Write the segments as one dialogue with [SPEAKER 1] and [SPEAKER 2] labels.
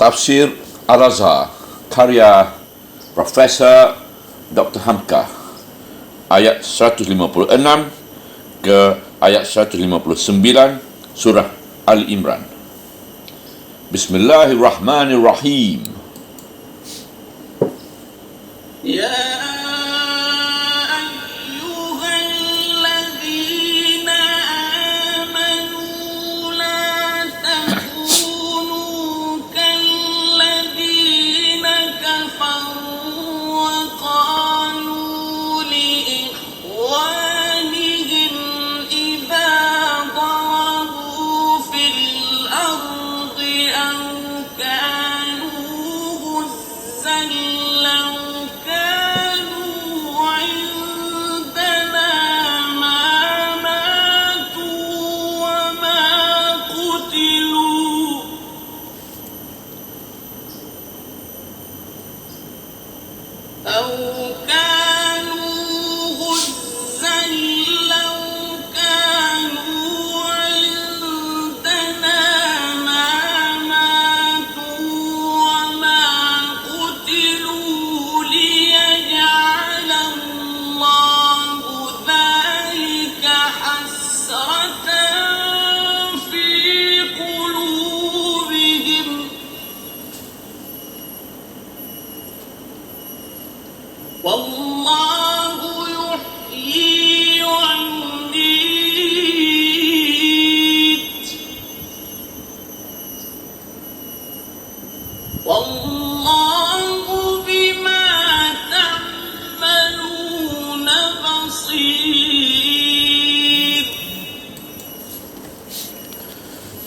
[SPEAKER 1] Tafsir Al-Azhar karya Profesor Dr. Hamka, ayat 156 ke ayat 159 surah Al-Imran. Bismillahirrahmanirrahim.
[SPEAKER 2] Ya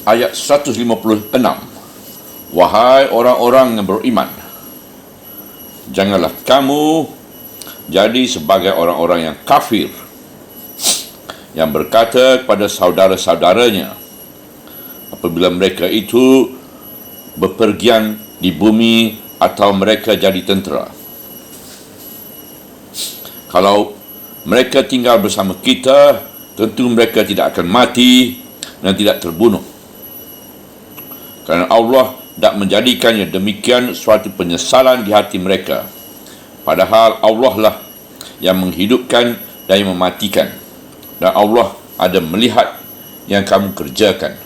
[SPEAKER 1] Ayat 156. Wahai orang-orang yang beriman, janganlah kamu jadi sebagai orang-orang yang kafir, yang berkata kepada saudara-saudaranya apabila mereka itu bepergian di bumi atau mereka jadi tentera, kalau mereka tinggal bersama kita, tentu mereka tidak akan mati dan tidak terbunuh. Kerana Allah tak menjadikannya demikian suatu penyesalan di hati mereka. Padahal Allah lah yang menghidupkan dan yang mematikan. Dan Allah ada melihat yang kamu kerjakan.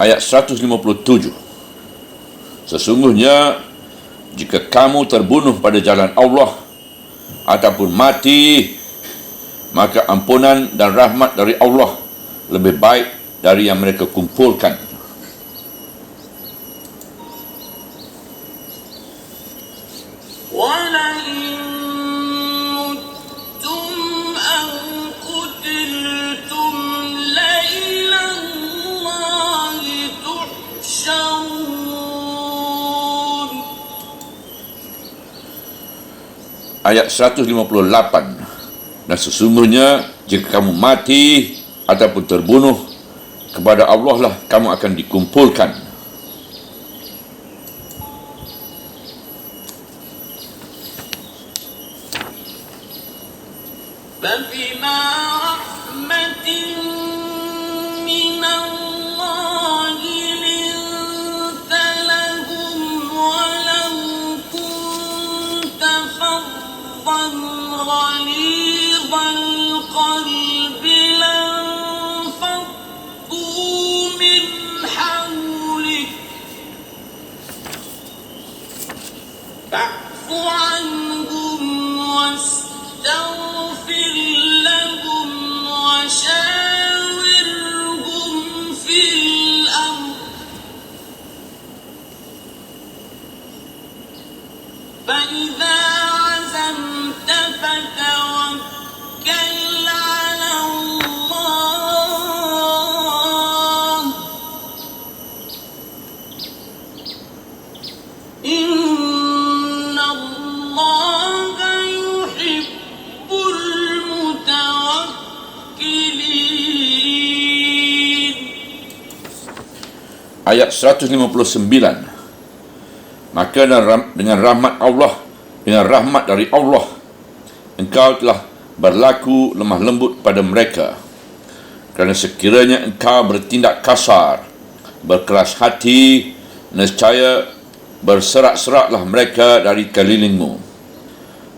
[SPEAKER 1] Ayat 157. Sesungguhnya jika kamu terbunuh pada jalan Allah ataupun mati, maka ampunan dan rahmat dari Allah lebih baik dari yang mereka kumpulkan. Ayat 158. Dan sesungguhnya jika kamu mati ataupun terbunuh, kepada Allah lah kamu akan dikumpulkan.
[SPEAKER 2] فإذا عزمت فتوكل على الله
[SPEAKER 1] Ayat 159. Maka dengan rahmat Allah, dengan rahmat dari Allah, engkau telah berlaku lemah lembut pada mereka. Kerana sekiranya engkau bertindak kasar, berkeras hati, nescaya berserak-seraklah mereka dari kelilingmu.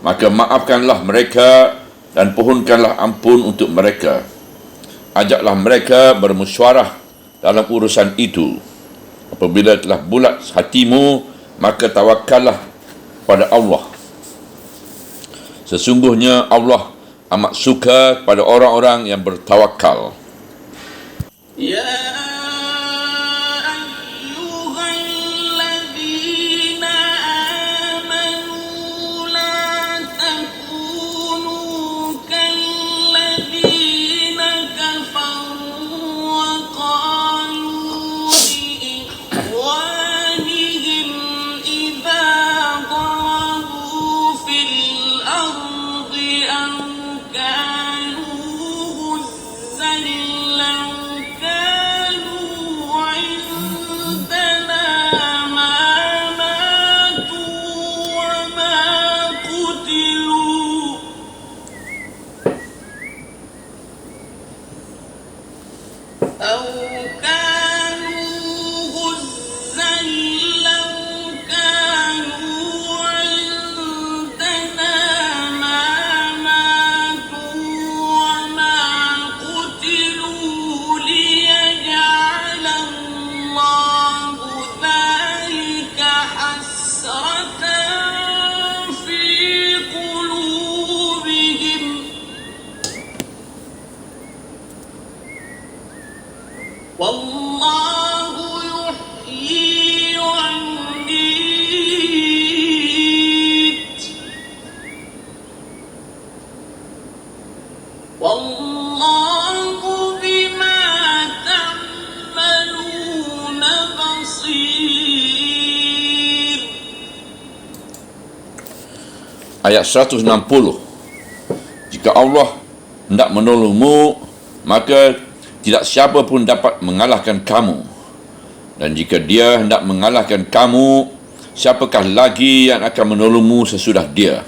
[SPEAKER 1] Maka maafkanlah mereka dan pohonkanlah ampun untuk mereka. Ajaklah mereka bermusyawarah dalam urusan itu. Apabila telah bulat hatimu, maka tawakallah pada Allah. Sesungguhnya Allah amat suka pada orang-orang yang bertawakal.
[SPEAKER 2] يا أيها الذين آمنوا لا تكونوا كالذين كفروا وقالوا لإخوانهم إذا ضربوا في الأرض أو كانوا غزا لو كانوا عندنا ما ماتوا وما قتلوا أو كانوا غزا لو كانوا عندنا ما ماتوا وما قتلوا ليجعل الله ذلك حسرة في قلوبهم والله يحيي ويميت والله بما تعملون بصير.
[SPEAKER 1] Ayat 160. Jika Allah hendak menolongmu, maka tidak siapa pun dapat mengalahkan kamu. Dan jika Dia hendak mengalahkan kamu, siapakah lagi yang akan menolongmu sesudah Dia?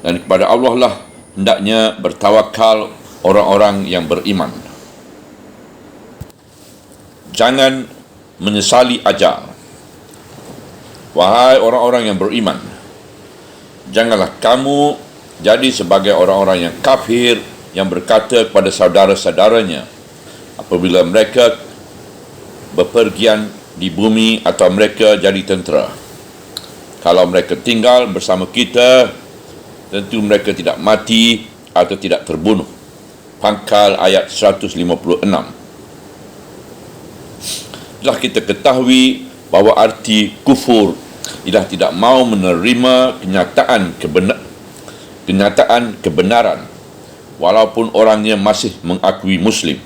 [SPEAKER 1] Dan kepada Allah lah hendaknya bertawakal orang-orang yang beriman. Jangan menyesali ajal. Wahai orang-orang yang beriman, janganlah kamu jadi sebagai orang-orang yang kafir yang berkata kepada saudara-saudaranya apabila mereka bepergian di bumi atau mereka jadi tentera, kalau mereka tinggal bersama kita, tentu mereka tidak mati atau tidak terbunuh. Pangkal ayat 156. Telah kita ketahui bahawa arti kufur ialah tidak mau menerima kenyataan kebenaran walaupun orangnya masih mengakui Muslim.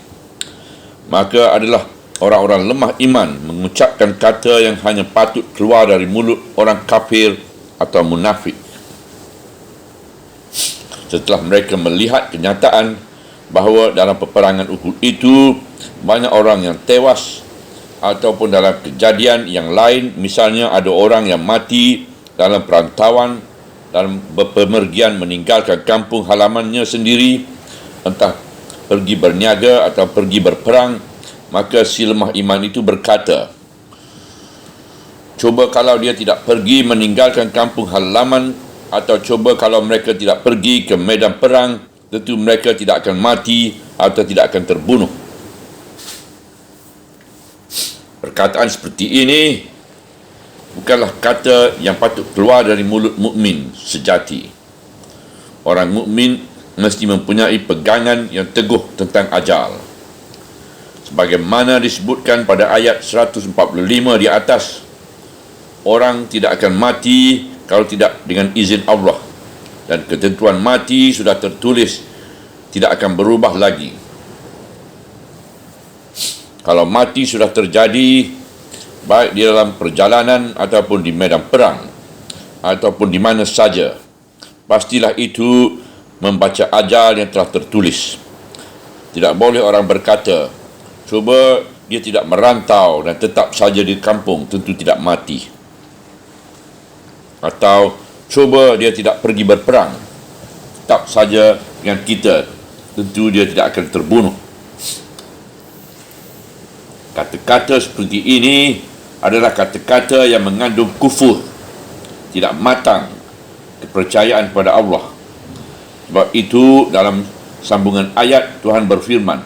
[SPEAKER 1] Maka adalah orang-orang lemah iman mengucapkan kata yang hanya patut keluar dari mulut orang kafir atau munafik. Setelah mereka melihat kenyataan bahawa dalam peperangan Uhud itu banyak orang yang tewas, ataupun dalam kejadian yang lain, misalnya ada orang yang mati dalam perantauan, dalam bepergian meninggalkan kampung halamannya sendiri, entah pergi berniaga atau pergi berperang, maka si lemah iman itu berkata, coba kalau dia tidak pergi meninggalkan kampung halaman, atau coba kalau mereka tidak pergi ke medan perang, tentu mereka tidak akan mati atau tidak akan terbunuh. Perkataan seperti ini bukanlah kata yang patut keluar dari mulut mukmin sejati. Orang mukmin mesti mempunyai pegangan yang teguh tentang ajal. Sebagaimana disebutkan pada ayat 145 di atas, orang tidak akan mati kalau tidak dengan izin Allah, dan ketentuan mati sudah tertulis, tidak akan berubah lagi. Kalau mati sudah terjadi, baik di dalam perjalanan ataupun di medan perang ataupun di mana saja, pastilah itu membaca ajal yang telah tertulis. Tidak boleh orang berkata, cuba dia tidak merantau dan tetap saja di kampung, tentu tidak mati. Atau cuba dia tidak pergi berperang, tetap saja dengan kita, tentu dia tidak akan terbunuh. Kata-kata seperti ini adalah kata-kata yang mengandung kufur, tidak matang kepercayaan pada Allah. Sebab itu dalam sambungan ayat Tuhan berfirman,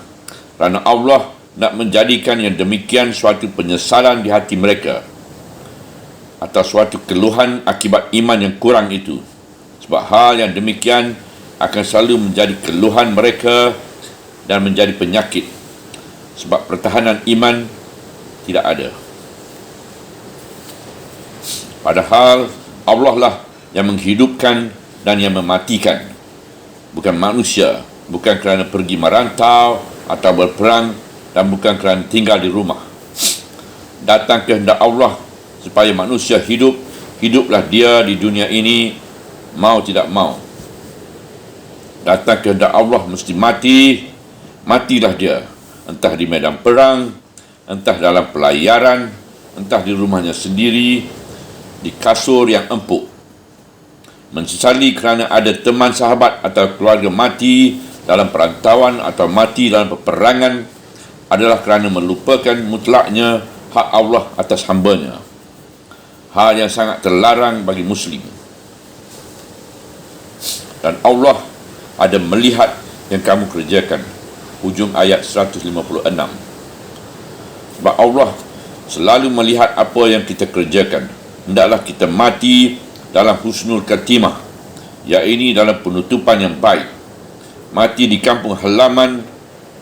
[SPEAKER 1] kerana Allah nak menjadikan yang demikian suatu penyesalan di hati mereka atas suatu keluhan akibat iman yang kurang itu. Sebab hal yang demikian akan selalu menjadi keluhan mereka dan menjadi penyakit. Sebab pertahanan iman tidak ada. Padahal Allah lah yang menghidupkan dan yang mematikan, bukan manusia. Bukan kerana pergi merantau atau berperang, dan bukan kerana tinggal di rumah. Datang kehendak Allah supaya manusia hidup, hiduplah dia di dunia ini, mau tidak mau. Datang kehendak Allah mesti mati, matilah dia. Entah di medan perang, entah dalam pelayaran, entah di rumahnya sendiri, di kasur yang empuk. Mensesali kerana ada teman sahabat atau keluarga mati dalam perantauan atau mati dalam peperangan adalah kerana melupakan mutlaknya hak Allah atas hambanya. Hal yang sangat terlarang bagi Muslim. Dan Allah ada melihat yang kamu kerjakan. Hujung ayat 156. Sebab Allah selalu melihat apa yang kita kerjakan. Hendaklah kita mati dalam husnul khatimah, iaitu dalam penutupan yang baik. Mati di kampung halaman,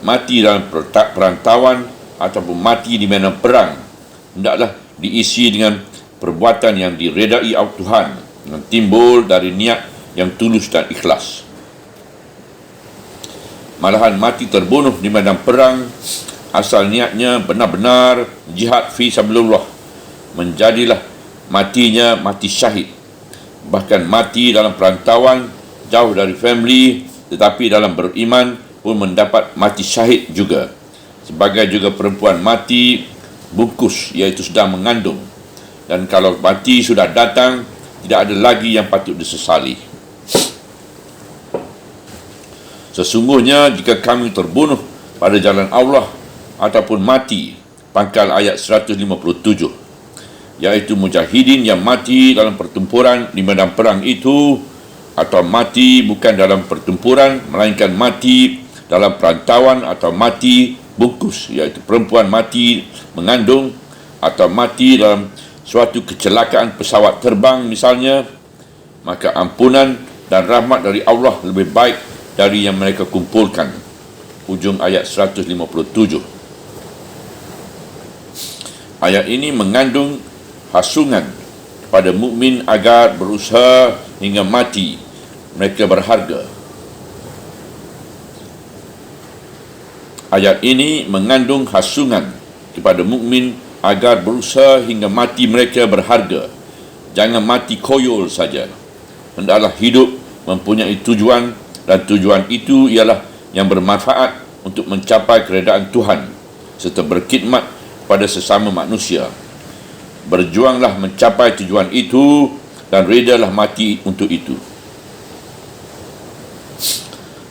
[SPEAKER 1] mati dalam perantauan, ataupun mati di medan perang, hendaklah diisi dengan perbuatan yang diredai Tuhan, yang timbul dari niat yang tulus dan ikhlas. Malahan mati terbunuh di medan perang, asal niatnya benar-benar jihad fi sabilillah, menjadilah matinya mati syahid. Bahkan mati dalam perantauan, jauh dari family, tetapi dalam beriman pun mendapat mati syahid juga. Sebagai juga perempuan mati bungkus, iaitu sedang mengandung. Dan kalau mati sudah datang, tidak ada lagi yang patut disesali. Sesungguhnya jika kami terbunuh pada jalan Allah ataupun mati, pangkal ayat 157, iaitu mujahidin yang mati dalam pertempuran di medan perang itu, atau mati bukan dalam pertempuran melainkan mati dalam perantauan, atau mati bungkus, iaitu perempuan mati mengandung, atau mati dalam suatu kecelakaan pesawat terbang misalnya, maka ampunan dan rahmat dari Allah lebih baik dari yang mereka kumpulkan. Hujung ayat 157. Ayat ini mengandung hasungan kepada mukmin agar berusaha hingga mati. Mereka berharga. Ayat ini mengandung hasungan kepada mukmin agar berusaha hingga mati mereka berharga. Jangan mati koyol saja. Hendaklah hidup mempunyai tujuan, dan tujuan itu ialah yang bermanfaat untuk mencapai keredaan Tuhan serta berkhidmat pada sesama manusia. Berjuanglah mencapai tujuan itu dan redalah mati untuk itu.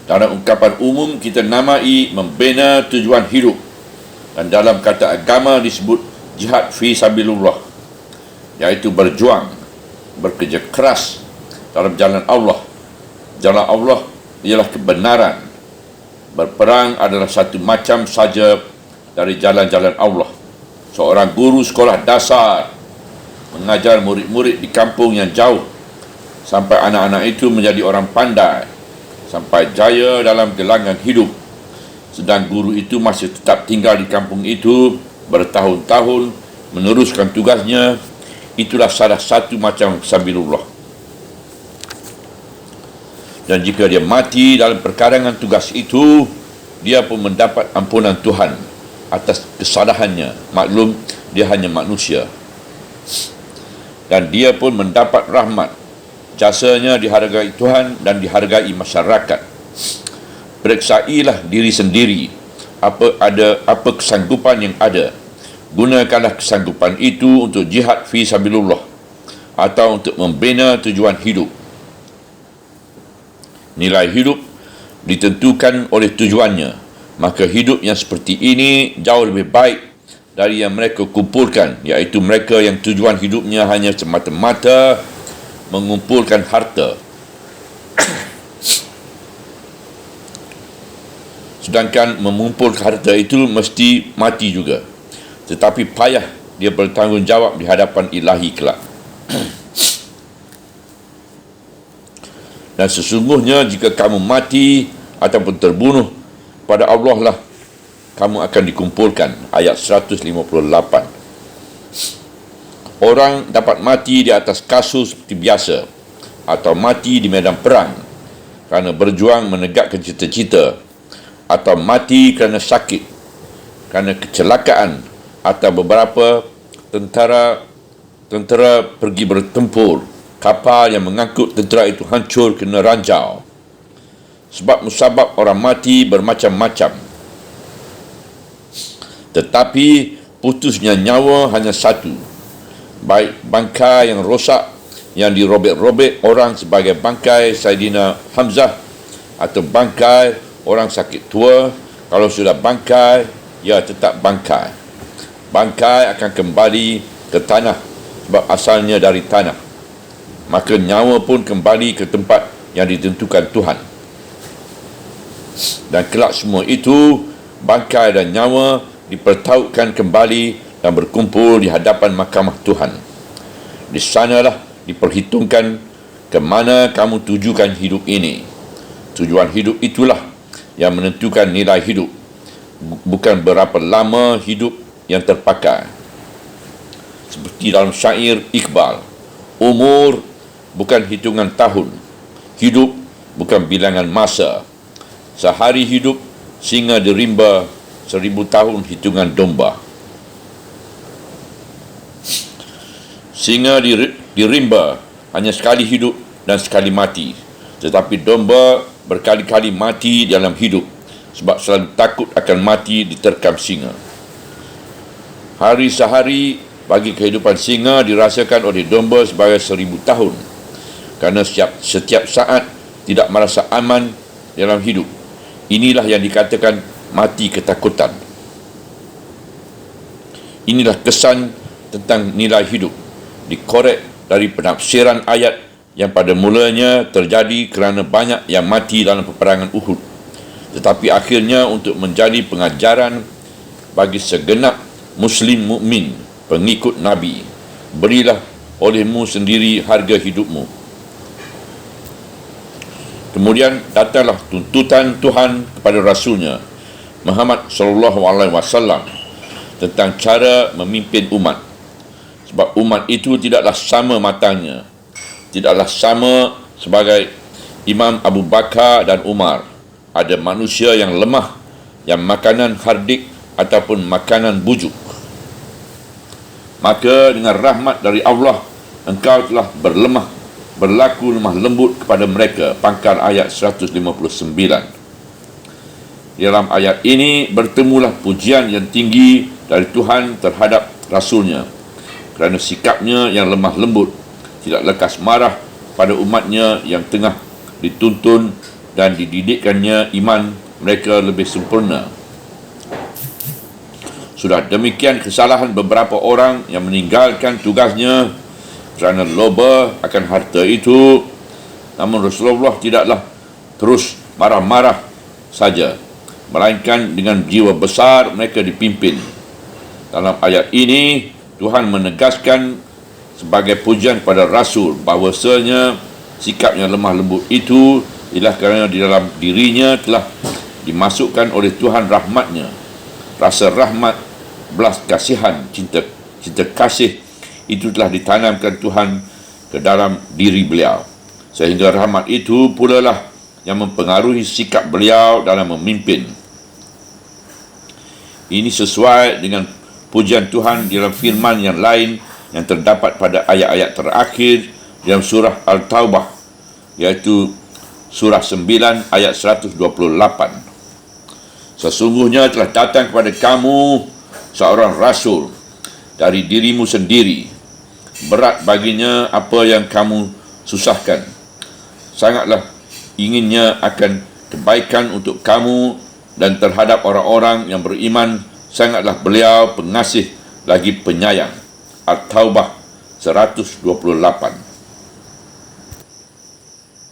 [SPEAKER 1] Dalam ungkapan umum kita namai membina tujuan hidup, dan dalam kata agama disebut jihad fi sabilillah, iaitu berjuang, bekerja keras dalam jalan Allah. Jalan Allah ialah kebenaran. Berperang adalah satu macam saja dari jalan-jalan Allah. Seorang guru sekolah dasar mengajar murid-murid di kampung yang jauh sampai anak-anak itu menjadi orang pandai, sampai jaya dalam gelangan hidup. Sedang guru itu masih tetap tinggal di kampung itu bertahun-tahun meneruskan tugasnya. Itulah salah satu macam sabilillah. Dan jika dia mati dalam perkarangan tugas itu, dia pun mendapat ampunan Tuhan atas kesalahannya. Maklum, dia hanya manusia. Dan dia pun mendapat rahmat. Jasanya dihargai Tuhan dan dihargai masyarakat. Periksailah diri sendiri. apa kesanggupan yang ada. Gunakanlah kesanggupan itu untuk jihad fi sabilillah atau untuk membina tujuan hidup. Nilai hidup ditentukan oleh tujuannya. Maka hidup yang seperti ini jauh lebih baik dari yang mereka kumpulkan, iaitu mereka yang tujuan hidupnya hanya semata-mata mengumpulkan harta. Sedangkan mengumpulkan harta itu mesti mati juga. Tetapi payah dia bertanggungjawab di hadapan ilahi kelak. Dan sesungguhnya jika kamu mati ataupun terbunuh, pada Allah lah kamu akan dikumpulkan. Ayat 158. Orang dapat mati di atas kasur seperti biasa, atau mati di medan perang kerana berjuang menegakkan cita-cita, atau mati kerana sakit, kerana kecelakaan, atau beberapa tentera pergi bertempur, kapal yang mengangkut tentera itu hancur kena ranjau. Sebab musabab orang mati bermacam-macam. Tetapi putusnya nyawa hanya satu. Baik bangkai yang rosak, yang dirobek-robek orang sebagai bangkai Saidina Hamzah, atau bangkai orang sakit tua. Kalau sudah bangkai, ya tetap bangkai. Bangkai akan kembali ke tanah sebab asalnya dari tanah. Maka nyawa pun kembali ke tempat yang ditentukan Tuhan. Dan kelak semua itu, bangkai dan nyawa dipertautkan kembali dan berkumpul di hadapan mahkamah Tuhan. Di sanalah diperhitungkan ke mana kamu tujukan hidup ini. Tujuan hidup itulah yang menentukan nilai hidup, bukan berapa lama hidup yang terpakai. Seperti dalam syair Iqbal, umur bukan hitungan tahun, hidup bukan bilangan masa. Sehari hidup singa dirimba, 1000 tahun hitungan domba. Singa dirimba hanya sekali hidup dan sekali mati, tetapi domba berkali-kali mati dalam hidup sebab selalu takut akan mati diterkam singa. Hari sehari bagi kehidupan singa dirasakan oleh domba sebagai 1000 tahun, kerana setiap saat tidak merasa aman dalam hidup. Inilah yang dikatakan mati ketakutan. Inilah kesan tentang nilai hidup, dikorek dari penafsiran ayat yang pada mulanya terjadi kerana banyak yang mati dalam peperangan Uhud, tetapi akhirnya untuk menjadi pengajaran bagi segenap Muslim mukmin pengikut Nabi. Berilah olehmu sendiri harga hidupmu. Kemudian datanglah tuntutan Tuhan kepada Rasulnya Muhammad SAW tentang cara memimpin umat. Sebab umat itu tidaklah sama matangnya, tidaklah sama sebagai Imam Abu Bakar dan Umar. Ada manusia yang lemah, yang makanan hardik ataupun makanan bujuk. Maka dengan rahmat dari Allah, engkau telah berlaku lemah lembut kepada mereka. Pangkal ayat 159. Dalam ayat ini bertemulah pujian yang tinggi dari Tuhan terhadap Rasulnya kerana sikapnya yang lemah lembut, tidak lekas marah pada umatnya yang tengah dituntun dan dididikkannya iman mereka lebih sempurna. Sudah demikian kesalahan beberapa orang yang meninggalkan tugasnya kerana loba akan harta itu. Namun Rasulullah tidaklah terus marah-marah saja, melainkan dengan jiwa besar mereka dipimpin. Dalam ayat ini Tuhan menegaskan sebagai pujian pada Rasul bahawasanya sikap yang lemah lembut itu ialah kerana di dalam dirinya telah dimasukkan oleh Tuhan rahmatnya. Rasa rahmat, belas kasihan, cinta kasih itu telah ditanamkan Tuhan ke dalam diri beliau, sehingga rahmat itu pula lah yang mempengaruhi sikap beliau dalam memimpin. Ini sesuai dengan pujian Tuhan dalam firman yang lain yang terdapat pada ayat-ayat terakhir dalam surah Al-Taubah, iaitu surah 9 ayat 128. Sesungguhnya telah datang kepada kamu seorang rasul dari dirimu sendiri. Berat baginya apa yang kamu susahkan. Sangatlah inginnya akan kebaikan untuk kamu dan terhadap orang-orang yang beriman. Sangatlah beliau pengasih lagi penyayang. At-Taubah 128.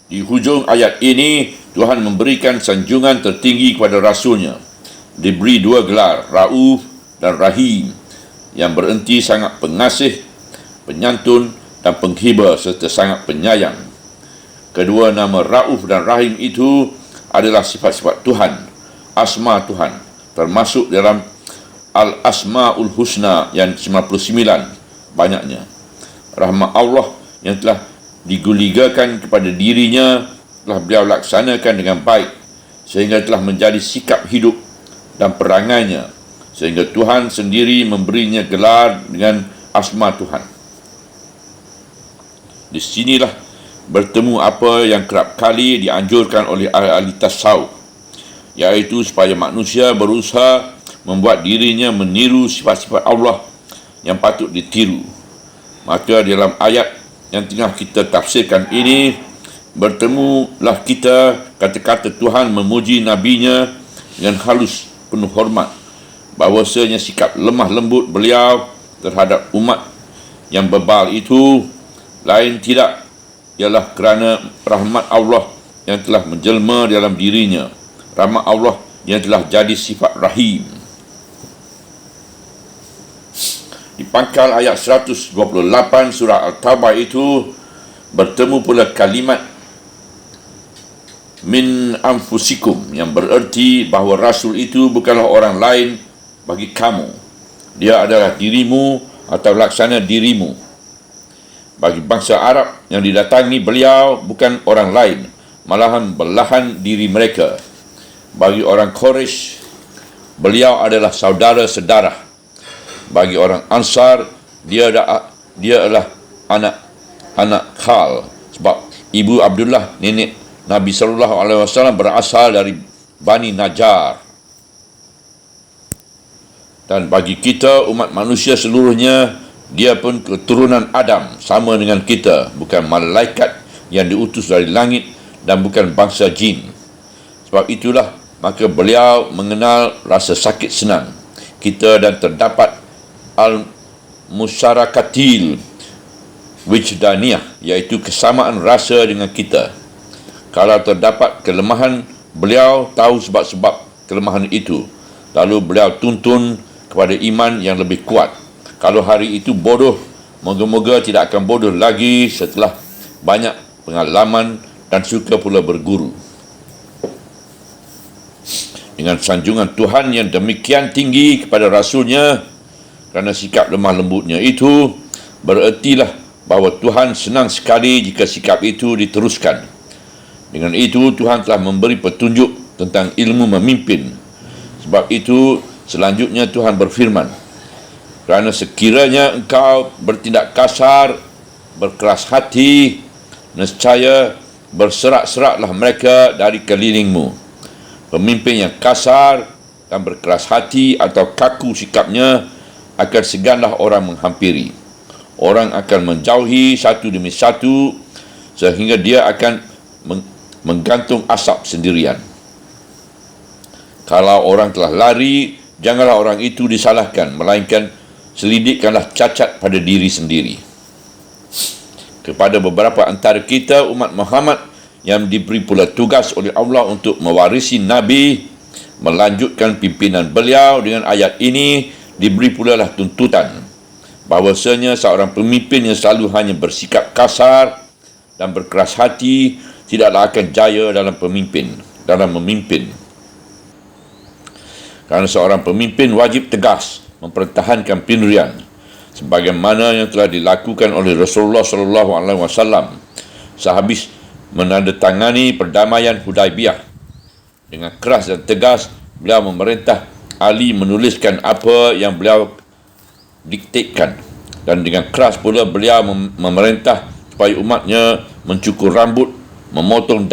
[SPEAKER 1] Di hujung ayat ini, Tuhan memberikan sanjungan tertinggi kepada Rasulnya. Diberi dua gelar, Rauf dan Rahim, yang bererti sangat pengasih, penyantun dan penghibur serta sangat penyayang. Kedua nama Rauf dan Rahim itu adalah sifat-sifat Tuhan, asma Tuhan, termasuk dalam Al-Asma'ul Husna yang 99 banyaknya. Rahmat Allah yang telah diguligakan kepada dirinya telah beliau laksanakan dengan baik sehingga telah menjadi sikap hidup dan perangainya, sehingga Tuhan sendiri memberinya gelar dengan asma Tuhan. Di sinilah bertemu apa yang kerap kali dianjurkan oleh ahli tasawuf, iaitu supaya manusia berusaha membuat dirinya meniru sifat-sifat Allah yang patut ditiru. Maka dalam ayat yang tengah kita tafsirkan ini, bertemulah kita kata-kata Tuhan memuji nabinya dengan halus penuh hormat, bahawasanya sikap lemah lembut beliau terhadap umat yang bebal itu lain tidak ialah kerana rahmat Allah yang telah menjelma dalam dirinya, rahmat Allah yang telah jadi sifat rahim. Di pangkal ayat 128 surah Al-Taubah itu bertemu pula kalimat min anfusikum yang bererti bahawa Rasul itu bukanlah orang lain bagi kamu. Dia adalah dirimu atau laksana dirimu. Bagi bangsa Arab yang didatangi beliau bukan orang lain, malahan belahan diri mereka. Bagi orang Quraisy, beliau adalah saudara-saudara. Bagi orang Ansar, dia adalah anak khal, sebab ibu Abdullah, nenek Nabi SAW berasal dari Bani Najjar. Dan bagi kita umat manusia seluruhnya, dia pun keturunan Adam, sama dengan kita, bukan malaikat yang diutus dari langit dan bukan bangsa jin. Sebab itulah maka beliau mengenal rasa sakit senang kita dan terdapat al-musyarakatil wijdaniyah, iaitu kesamaan rasa dengan kita. Kalau terdapat kelemahan, beliau tahu sebab-sebab kelemahan itu, lalu beliau tuntun kepada iman yang lebih kuat. Kalau hari itu bodoh, moga-moga tidak akan bodoh lagi setelah banyak pengalaman dan suka pula berguru. Dengan sanjungan Tuhan yang demikian tinggi kepada Rasulnya, kerana sikap lemah lembutnya itu, berertilah bahawa Tuhan senang sekali jika sikap itu diteruskan. Dengan itu, Tuhan telah memberi petunjuk tentang ilmu memimpin. Sebab itu, selanjutnya Tuhan berfirman, kerana sekiranya engkau bertindak kasar, berkeras hati, nescaya berserak-seraklah mereka dari kelilingmu. Pemimpin yang kasar dan berkeras hati atau kaku sikapnya akan seganlah orang menghampiri. Orang akan menjauhi satu demi satu sehingga dia akan menggantung asap sendirian. Kalau orang telah lari, janganlah orang itu disalahkan, melainkan selidikkanlah cacat pada diri sendiri. Kepada beberapa antara kita, umat Muhammad yang diberi pula tugas oleh Allah untuk mewarisi Nabi, melanjutkan pimpinan beliau, dengan ayat ini diberi pula lah tuntutan bahawasanya seorang pemimpin yang selalu hanya bersikap kasar dan berkeras hati tidaklah akan jaya dalam memimpin. Kerana seorang pemimpin wajib tegas mempertahankan pendirian sebagaimana yang telah dilakukan oleh Rasulullah SAW sehabis menandatangani perdamaian Hudaibiyah. Dengan keras dan tegas beliau memerintah Ali menuliskan apa yang beliau diktekan, dan dengan keras pula beliau memerintah supaya umatnya mencukur rambut, memotong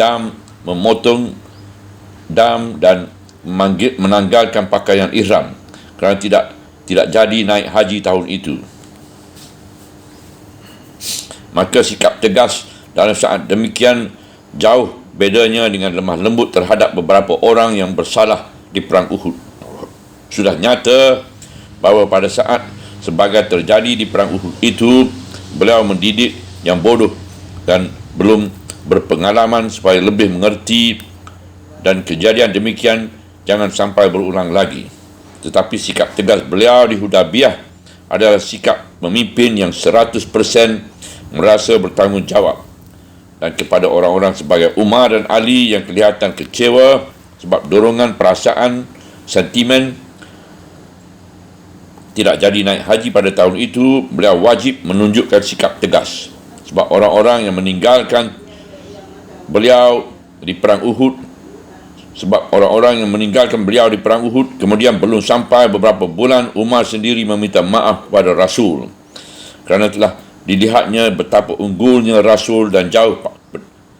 [SPEAKER 1] dam dan menanggalkan pakaian ihram kerana tidak jadi naik haji tahun itu. Maka sikap tegas dalam saat demikian jauh bedanya dengan lemah lembut terhadap beberapa orang yang bersalah di perang Uhud. Sudah nyata bahawa pada saat sebagai terjadi di perang Uhud itu, beliau mendidik yang bodoh dan belum berpengalaman supaya lebih mengerti, dan kejadian demikian jangan sampai berulang lagi. Tetapi sikap tegas beliau di Hudaybiyah adalah sikap pemimpin yang 100% merasa bertanggungjawab, dan kepada orang-orang sebagai Umar dan Ali yang kelihatan kecewa sebab dorongan perasaan, sentimen tidak jadi naik haji pada tahun itu, beliau wajib menunjukkan sikap tegas. Sebab orang-orang yang meninggalkan beliau di perang Uhud, kemudian belum sampai beberapa bulan, Umar sendiri meminta maaf kepada Rasul kerana telah dilihatnya betapa unggulnya Rasul dan jauh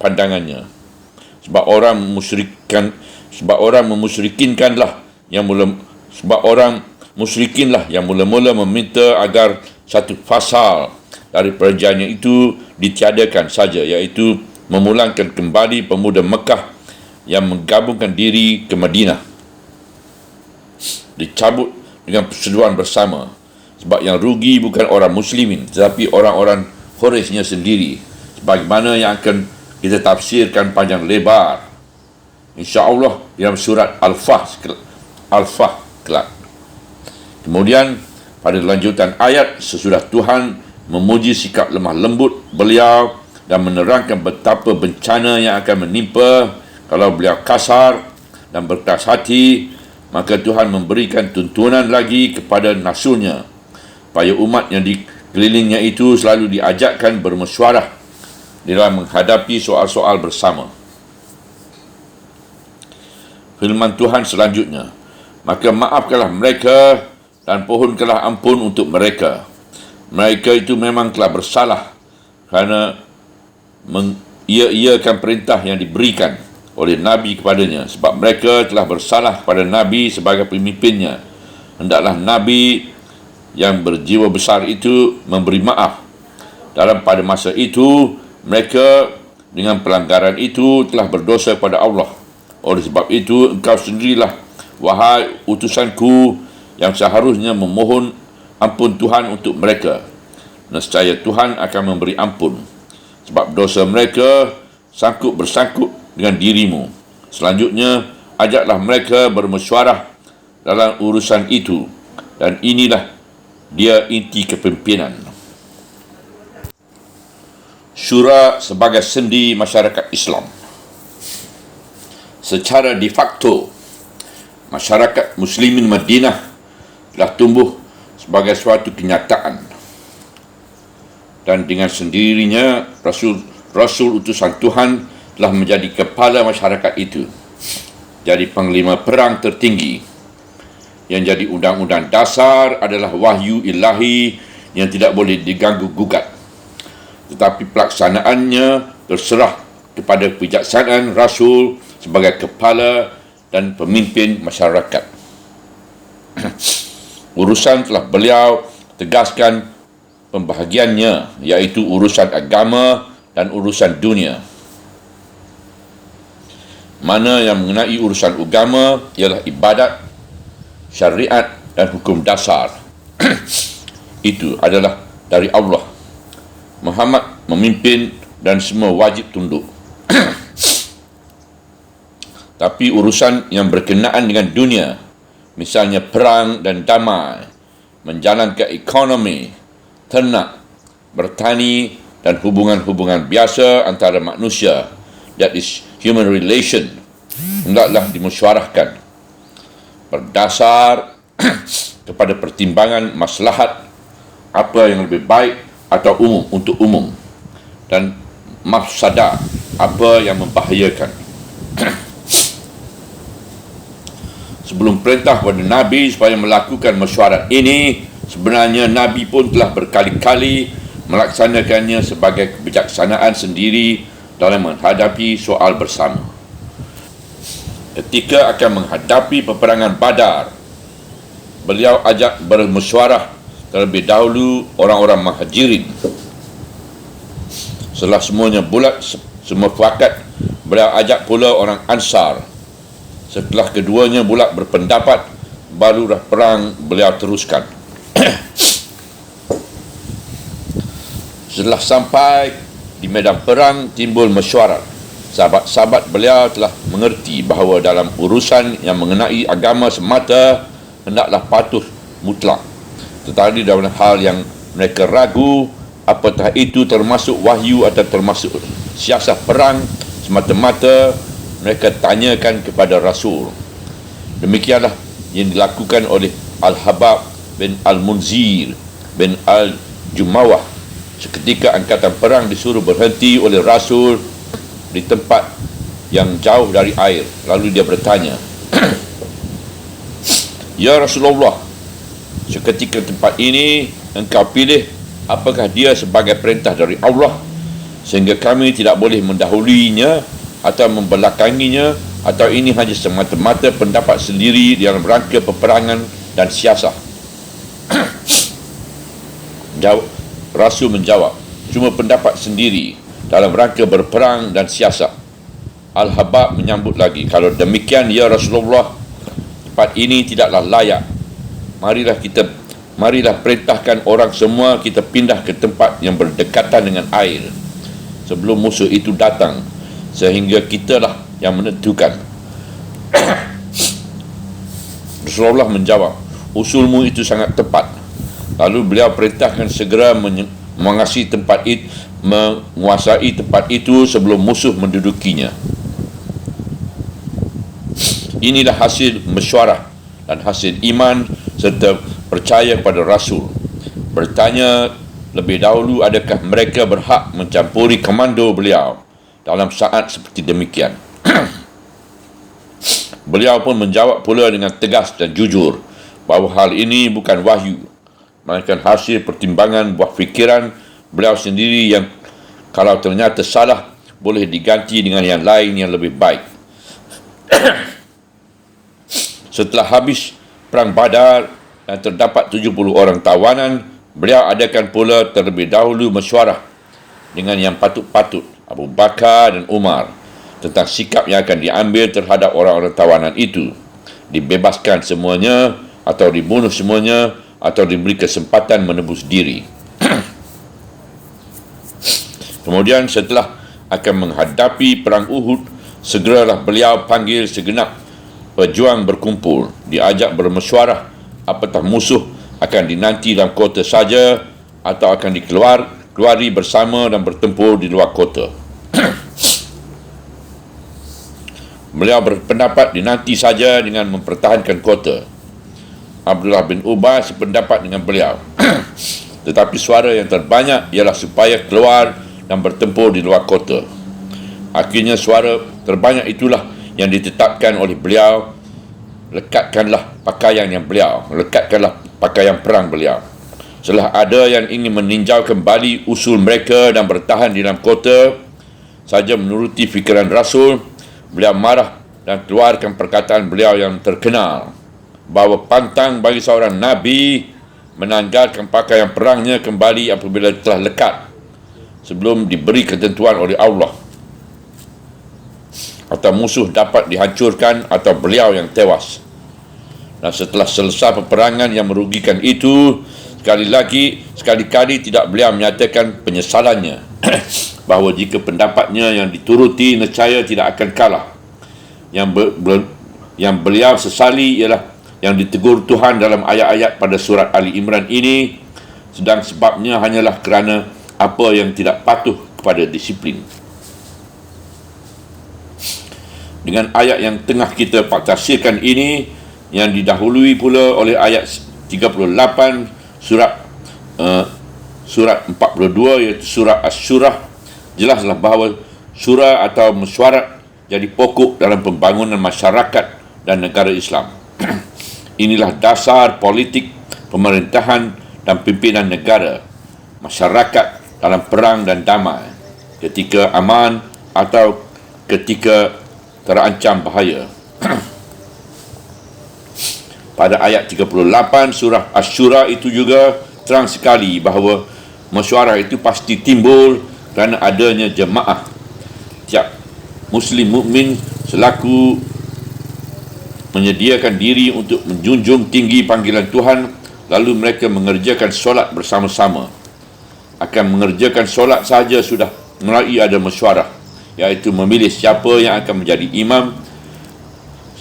[SPEAKER 1] pandangannya. Sebab orang musyrikinlah yang mula-mula meminta agar satu fasal dari perjanjian itu ditiadakan saja, iaitu memulangkan kembali pemuda Mekah yang menggabungkan diri ke Madinah. Dicabut dengan persetujuan bersama, sebab yang rugi bukan orang muslimin tetapi orang-orang Quraisynya sendiri, sebagaimana yang akan kita tafsirkan panjang lebar insya-Allah dalam surat Al-Fah kelak. Kemudian pada lanjutan ayat, sesudah Tuhan memuji sikap lemah lembut beliau dan menerangkan betapa bencana yang akan menimpa kalau beliau kasar dan berkeras hati, maka Tuhan memberikan tuntunan lagi kepada Rasulnya supaya umat yang dikelilingnya itu selalu diajakkan bermesyuarah dalam menghadapi soal-soal bersama. Firman Tuhan selanjutnya, maka maafkanlah mereka dan pohonkanlah ampun untuk mereka. Mereka itu memang telah bersalah kerana mengiya-iyakan perintah yang diberikan oleh Nabi kepadanya, sebab mereka telah bersalah kepada Nabi sebagai pemimpinnya. Hendaklah Nabi yang berjiwa besar itu memberi maaf. Pada masa itu, mereka dengan pelanggaran itu telah berdosa pada Allah. Oleh sebab itu, engkau sendirilah, wahai utusanku, yang seharusnya memohon ampun Tuhan untuk mereka. Nescaya Tuhan akan memberi ampun, sebab dosa mereka bersangkut dengan dirimu. Selanjutnya, ajaklah mereka bermesyuarah dalam urusan itu, dan inilah dia inti kepimpinan. Syura sebagai sendi masyarakat Islam. Secara de facto, masyarakat Muslimin Madinah telah tumbuh sebagai suatu kenyataan, dan dengan sendirinya Rasul utusan Tuhan telah menjadi kepala masyarakat itu, jadi panglima perang tertinggi. Yang jadi undang-undang dasar adalah wahyu ilahi yang tidak boleh diganggu-gugat, tetapi pelaksanaannya terserah kepada kebijaksanaan Rasul sebagai kepala dan pemimpin masyarakat. Urusan telah beliau tegaskan pembahagiannya, iaitu urusan agama dan urusan dunia. Mana yang mengenai urusan agama ialah ibadat, syariat dan hukum dasar. Itu adalah dari Allah. Muhammad memimpin dan semua wajib tunduk. Tapi urusan yang berkenaan dengan dunia, misalnya perang dan damai, menjalankan ekonomi, ternak, bertani dan hubungan-hubungan biasa antara manusia, that is human relation, hendaklah dimesyuarahkan berdasar kepada pertimbangan maslahat, apa yang lebih baik atau umum untuk umum, dan mafsadah, apa yang membahayakan. Sebelum perintah kepada Nabi supaya melakukan mesyuarat ini, sebenarnya Nabi pun telah berkali-kali melaksanakannya sebagai kebijaksanaan sendiri dalam menghadapi soal bersama. ketika akan menghadapi peperangan Badar, beliau ajak bermesyuarah terlebih dahulu orang-orang Muhajirin. Setelah semuanya bulat, semua fakat, beliau ajak pula orang Ansar. Setelah keduanya bulat berpendapat, barulah perang beliau teruskan. Setelah sampai di medan perang, timbul mesyuarat. Sahabat-sahabat beliau telah mengerti bahawa dalam urusan yang mengenai agama semata, hendaklah patuh mutlak. Tetapi dalam hal yang mereka ragu, apatah itu termasuk wahyu atau termasuk siasat perang, semata-mata mereka tanyakan kepada Rasul. Demikianlah yang dilakukan oleh Al-Habab bin Al-Munzir bin Al-Jumawah. Seketika angkatan perang disuruh berhenti oleh Rasul di tempat yang jauh dari air. Lalu dia bertanya, "Ya Rasulullah, seketika tempat ini engkau pilih, apakah dia sebagai perintah dari Allah sehingga kami tidak boleh mendahuluinya atau membelakanginya, atau ini hanya semata-mata pendapat sendiri dalam rangka peperangan dan siasat?" Rasul menjawab, "Cuma pendapat sendiri dalam rangka berperang dan siasat." Al-Habab menyambut lagi, "Kalau demikian ya Rasulullah, tempat ini tidaklah layak. Marilah perintahkan orang semua kita pindah ke tempat yang berdekatan dengan air sebelum musuh itu datang, sehingga kitalah yang menentukan." Rasulullah menjawab, "Usulmu itu sangat tepat." Lalu beliau perintahkan segera menguasai tempat itu sebelum musuh mendudukinya. Inilah hasil mesyuarah dan hasil iman serta percaya pada Rasul. Bertanya lebih dahulu, adakah mereka berhak mencampuri komando beliau dalam saat seperti demikian? Beliau pun menjawab pula dengan tegas dan jujur bahawa hal ini bukan wahyu, melainkan hasil pertimbangan buah fikiran beliau sendiri yang kalau ternyata salah boleh diganti dengan yang lain yang lebih baik. Setelah habis perang Badar dan terdapat 70 orang tawanan, beliau adakan pula terlebih dahulu mesyuarah dengan yang patut-patut, Abu Bakar dan Umar, tentang sikap yang akan diambil terhadap orang-orang tawanan itu. Dibebaskan semuanya atau dibunuh semuanya, atau diberi kesempatan menebus diri. Kemudian setelah akan menghadapi perang Uhud, segeralah beliau panggil segenap pejuang berkumpul, diajak bermesyuarah apakah musuh akan dinanti dalam kota saja atau akan dikeluari bersama dan bertempur di luar kota. Beliau berpendapat dinanti saja dengan mempertahankan kota. Abdullah bin Ubay sependapat dengan beliau. Tetapi suara yang terbanyak ialah supaya keluar dan bertempur di luar kota. Akhirnya suara terbanyak itulah yang ditetapkan oleh beliau. Lekatkanlah pakaian perang beliau. Setelah ada yang ingin meninjau kembali usul mereka dan bertahan di dalam kota saja menuruti fikiran Rasul, beliau marah dan keluarkan perkataan beliau yang terkenal bahawa pantang bagi seorang Nabi menanggalkan pakaian perangnya kembali apabila telah lekat sebelum diberi ketentuan oleh Allah, atau musuh dapat dihancurkan atau beliau yang tewas. Dan setelah selesai peperangan yang merugikan itu, sekali-kali tidak beliau menyatakan penyesalannya bahawa jika pendapatnya yang dituruti nescaya tidak akan kalah. Yang beliau sesali ialah yang ditegur Tuhan dalam ayat-ayat pada surat Ali Imran ini, sedang sebabnya hanyalah kerana apa yang tidak patuh kepada disiplin. Dengan ayat yang tengah kita tafsirkan ini, yang didahului pula oleh ayat 38 surat 42 iaitu surah Asy-Syurah, jelaslah bahawa surah atau mesyuarat jadi pokok dalam pembangunan masyarakat dan negara Islam. Inilah dasar politik, pemerintahan dan pimpinan negara, masyarakat dalam perang dan damai, ketika aman atau ketika terancam bahaya. Pada ayat 38 surah Asy-Syura itu juga terang sekali bahawa mesyuarah itu pasti timbul kerana adanya jemaah. Tiap Muslim mukmin selaku menyediakan diri untuk menjunjung tinggi panggilan Tuhan, lalu mereka mengerjakan solat bersama-sama. Akan mengerjakan solat sahaja sudah mulai ada mesyuarah, iaitu memilih siapa yang akan menjadi imam,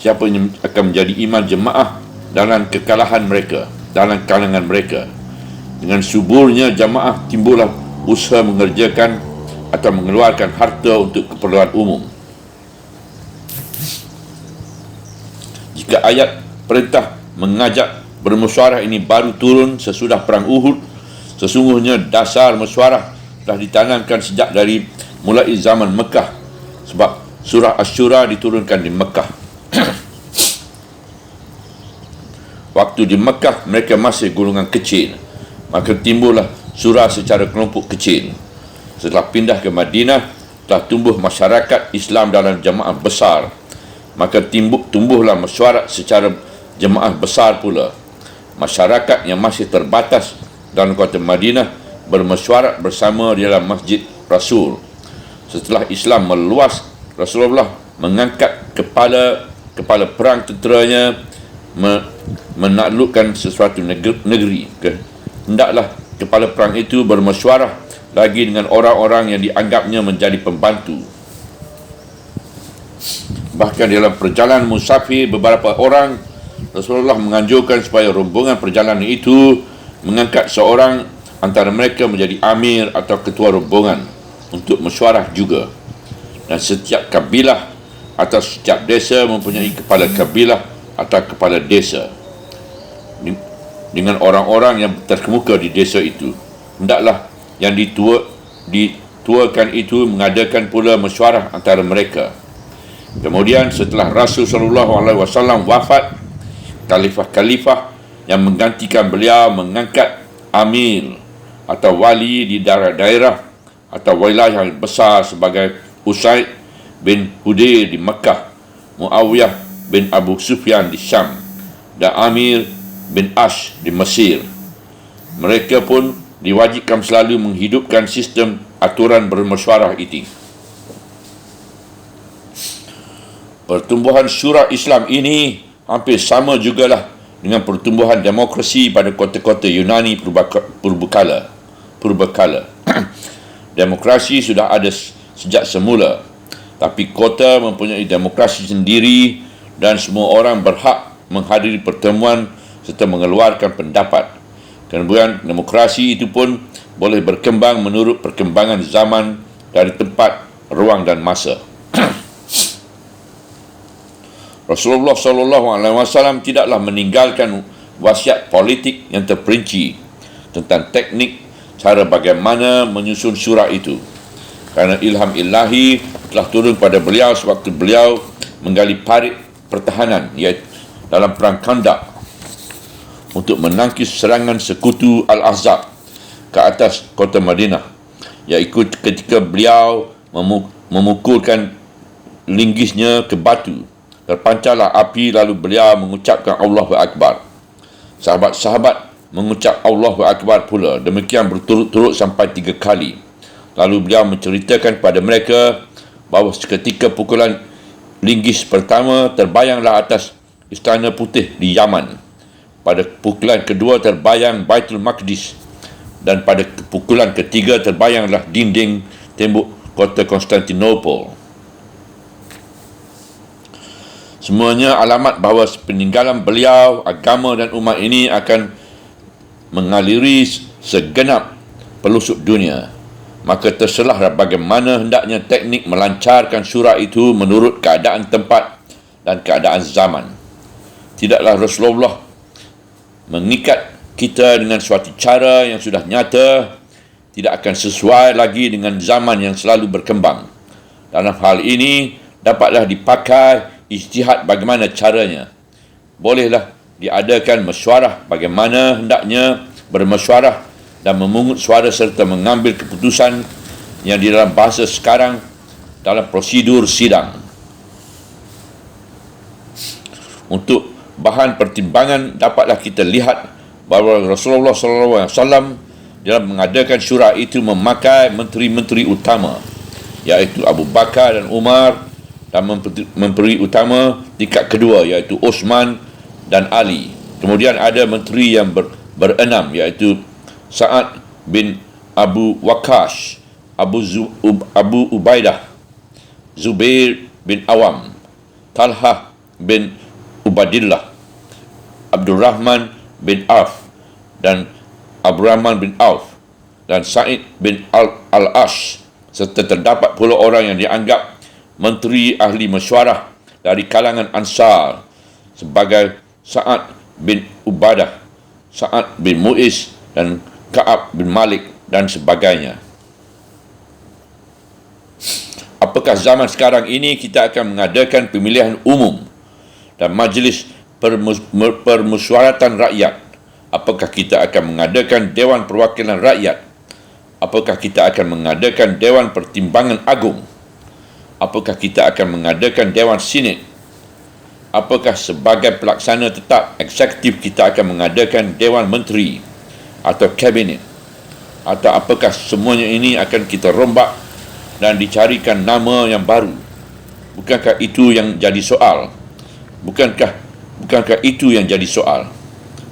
[SPEAKER 1] siapa yang akan menjadi imam jemaah dalam kekalahan mereka, dalam kalangan mereka. Dengan suburnya jemaah, timbullah usaha mengerjakan atau mengeluarkan harta untuk keperluan umum. Jika ayat perintah mengajak bermesyuarah ini baru turun sesudah perang Uhud, sesungguhnya dasar mesyuarah telah ditanamkan sejak dari mulai zaman Mekah, sebab surah Asy-Syura diturunkan di Mekah. Waktu di Mekah mereka masih golongan kecil, maka timbullah surah secara kelompok kecil. Setelah pindah ke Madinah, telah tumbuh masyarakat Islam dalam jemaah besar, maka tumbuhlah mesyuarat secara jemaah besar pula. Masyarakat yang masih terbatas dalam kota Madinah bermesyuarat bersama di dalam Masjid Rasul. Setelah Islam meluas, Rasulullah mengangkat kepala perang tenteranya menaklukkan sesuatu negeri. Hendaklah kepala perang itu bermesyuarah lagi dengan orang-orang yang dianggapnya menjadi pembantu. Bahkan dalam perjalanan musafir beberapa orang, Rasulullah menganjurkan supaya rombongan perjalanan itu mengangkat seorang antara mereka menjadi amir atau ketua rombongan untuk mesyuarah juga. Dan setiap kabilah atau setiap desa mempunyai kepala kabilah atau kepala desa dengan orang-orang yang terkemuka di desa itu. Hendaklah yang dituakan itu mengadakan pula mesyuarah antara mereka. Kemudian setelah Rasul SAW wafat, khalifah-khalifah yang menggantikan beliau mengangkat amir atau wali di daerah atau wilayah yang besar sebagai Usaid bin Hudayr di Mekah, Muawiyah bin Abu Sufyan di Syam, dan Amir bin Ash di Mesir. Mereka pun diwajibkan selalu menghidupkan sistem aturan bermesyuarah itu. Pertumbuhan syura Islam ini hampir sama jugalah dengan pertumbuhan demokrasi pada kota-kota Yunani purbakala. Demokrasi sudah ada sejak semula, tapi kota mempunyai demokrasi sendiri dan semua orang berhak menghadiri pertemuan serta mengeluarkan pendapat. Kemudian demokrasi itu pun boleh berkembang menurut perkembangan zaman dari tempat, ruang dan masa. Rasulullah SAW tidaklah meninggalkan wasiat politik yang terperinci tentang teknik cara bagaimana menyusun surah itu, kerana ilham ilahi telah turun pada beliau sewaktu beliau menggali parit pertahanan, iaitu dalam perang Khandaq, untuk menangkis serangan sekutu Al-Ahzab ke atas kota Madinah, iaitu ketika beliau memukulkan linggisnya ke batu, terpancarlah api, lalu beliau mengucapkan Allahu Akbar. Sahabat-sahabat mengucap Allahu Akbar pula, demikian berturut-turut sampai 3 kali. Lalu beliau menceritakan kepada mereka bahawa seketika pukulan linggis pertama terbayanglah atas Istana Putih di Yaman, pada pukulan kedua terbayang Baitul Maqdis, dan pada pukulan ketiga terbayanglah dinding tembok kota Konstantinopel. Semuanya alamat bahawa peninggalan beliau, agama dan umat ini akan mengaliri segenap pelosok dunia. Maka terserahlah bagaimana hendaknya teknik melancarkan surah itu menurut keadaan tempat dan keadaan zaman. Tidaklah Rasulullah mengikat kita dengan suatu cara yang sudah nyata, tidak akan sesuai lagi dengan zaman yang selalu berkembang. Dalam hal ini dapatlah dipakai ijtihad bagaimana caranya. Bolehlah diadakan mesyuarah bagaimana hendaknya bermesyuarah dan memungut suara serta mengambil keputusan yang di dalam bahasa sekarang dalam prosedur sidang. Untuk bahan pertimbangan, dapatlah kita lihat bahawa Rasulullah SAW dalam mengadakan syura itu memakai menteri-menteri utama, iaitu Abu Bakar dan Umar, dan menteri utama tingkat kedua iaitu Osman dan Ali. Kemudian ada menteri yang berenam iaitu Sa'ad bin Abu Waqqas, Abu Ubaidah, Zubair bin Awam, Talhah bin Ubadillah, Abdurrahman bin Auf dan Abdurrahman bin Auf dan Sa'id bin Al-Ash, serta terdapat pula orang yang dianggap menteri ahli mesyuarah dari kalangan Ansar sebagai Sa'ad bin Ubadah, Sa'ad bin Mu'iz dan Ka'ab bin Malik dan sebagainya. Apakah zaman sekarang ini kita akan mengadakan pemilihan umum dan majlis permusyawaratan rakyat? Apakah kita akan mengadakan Dewan Perwakilan Rakyat? Apakah kita akan mengadakan Dewan Pertimbangan Agung? Apakah kita akan mengadakan Dewan Senat? Apakah sebagai pelaksana tetap eksekutif kita akan mengadakan Dewan Menteri atau Kabinet? Atau apakah semuanya ini akan kita rombak dan dicarikan nama yang baru? Bukankah itu yang jadi soal? Bukankah itu yang jadi soal?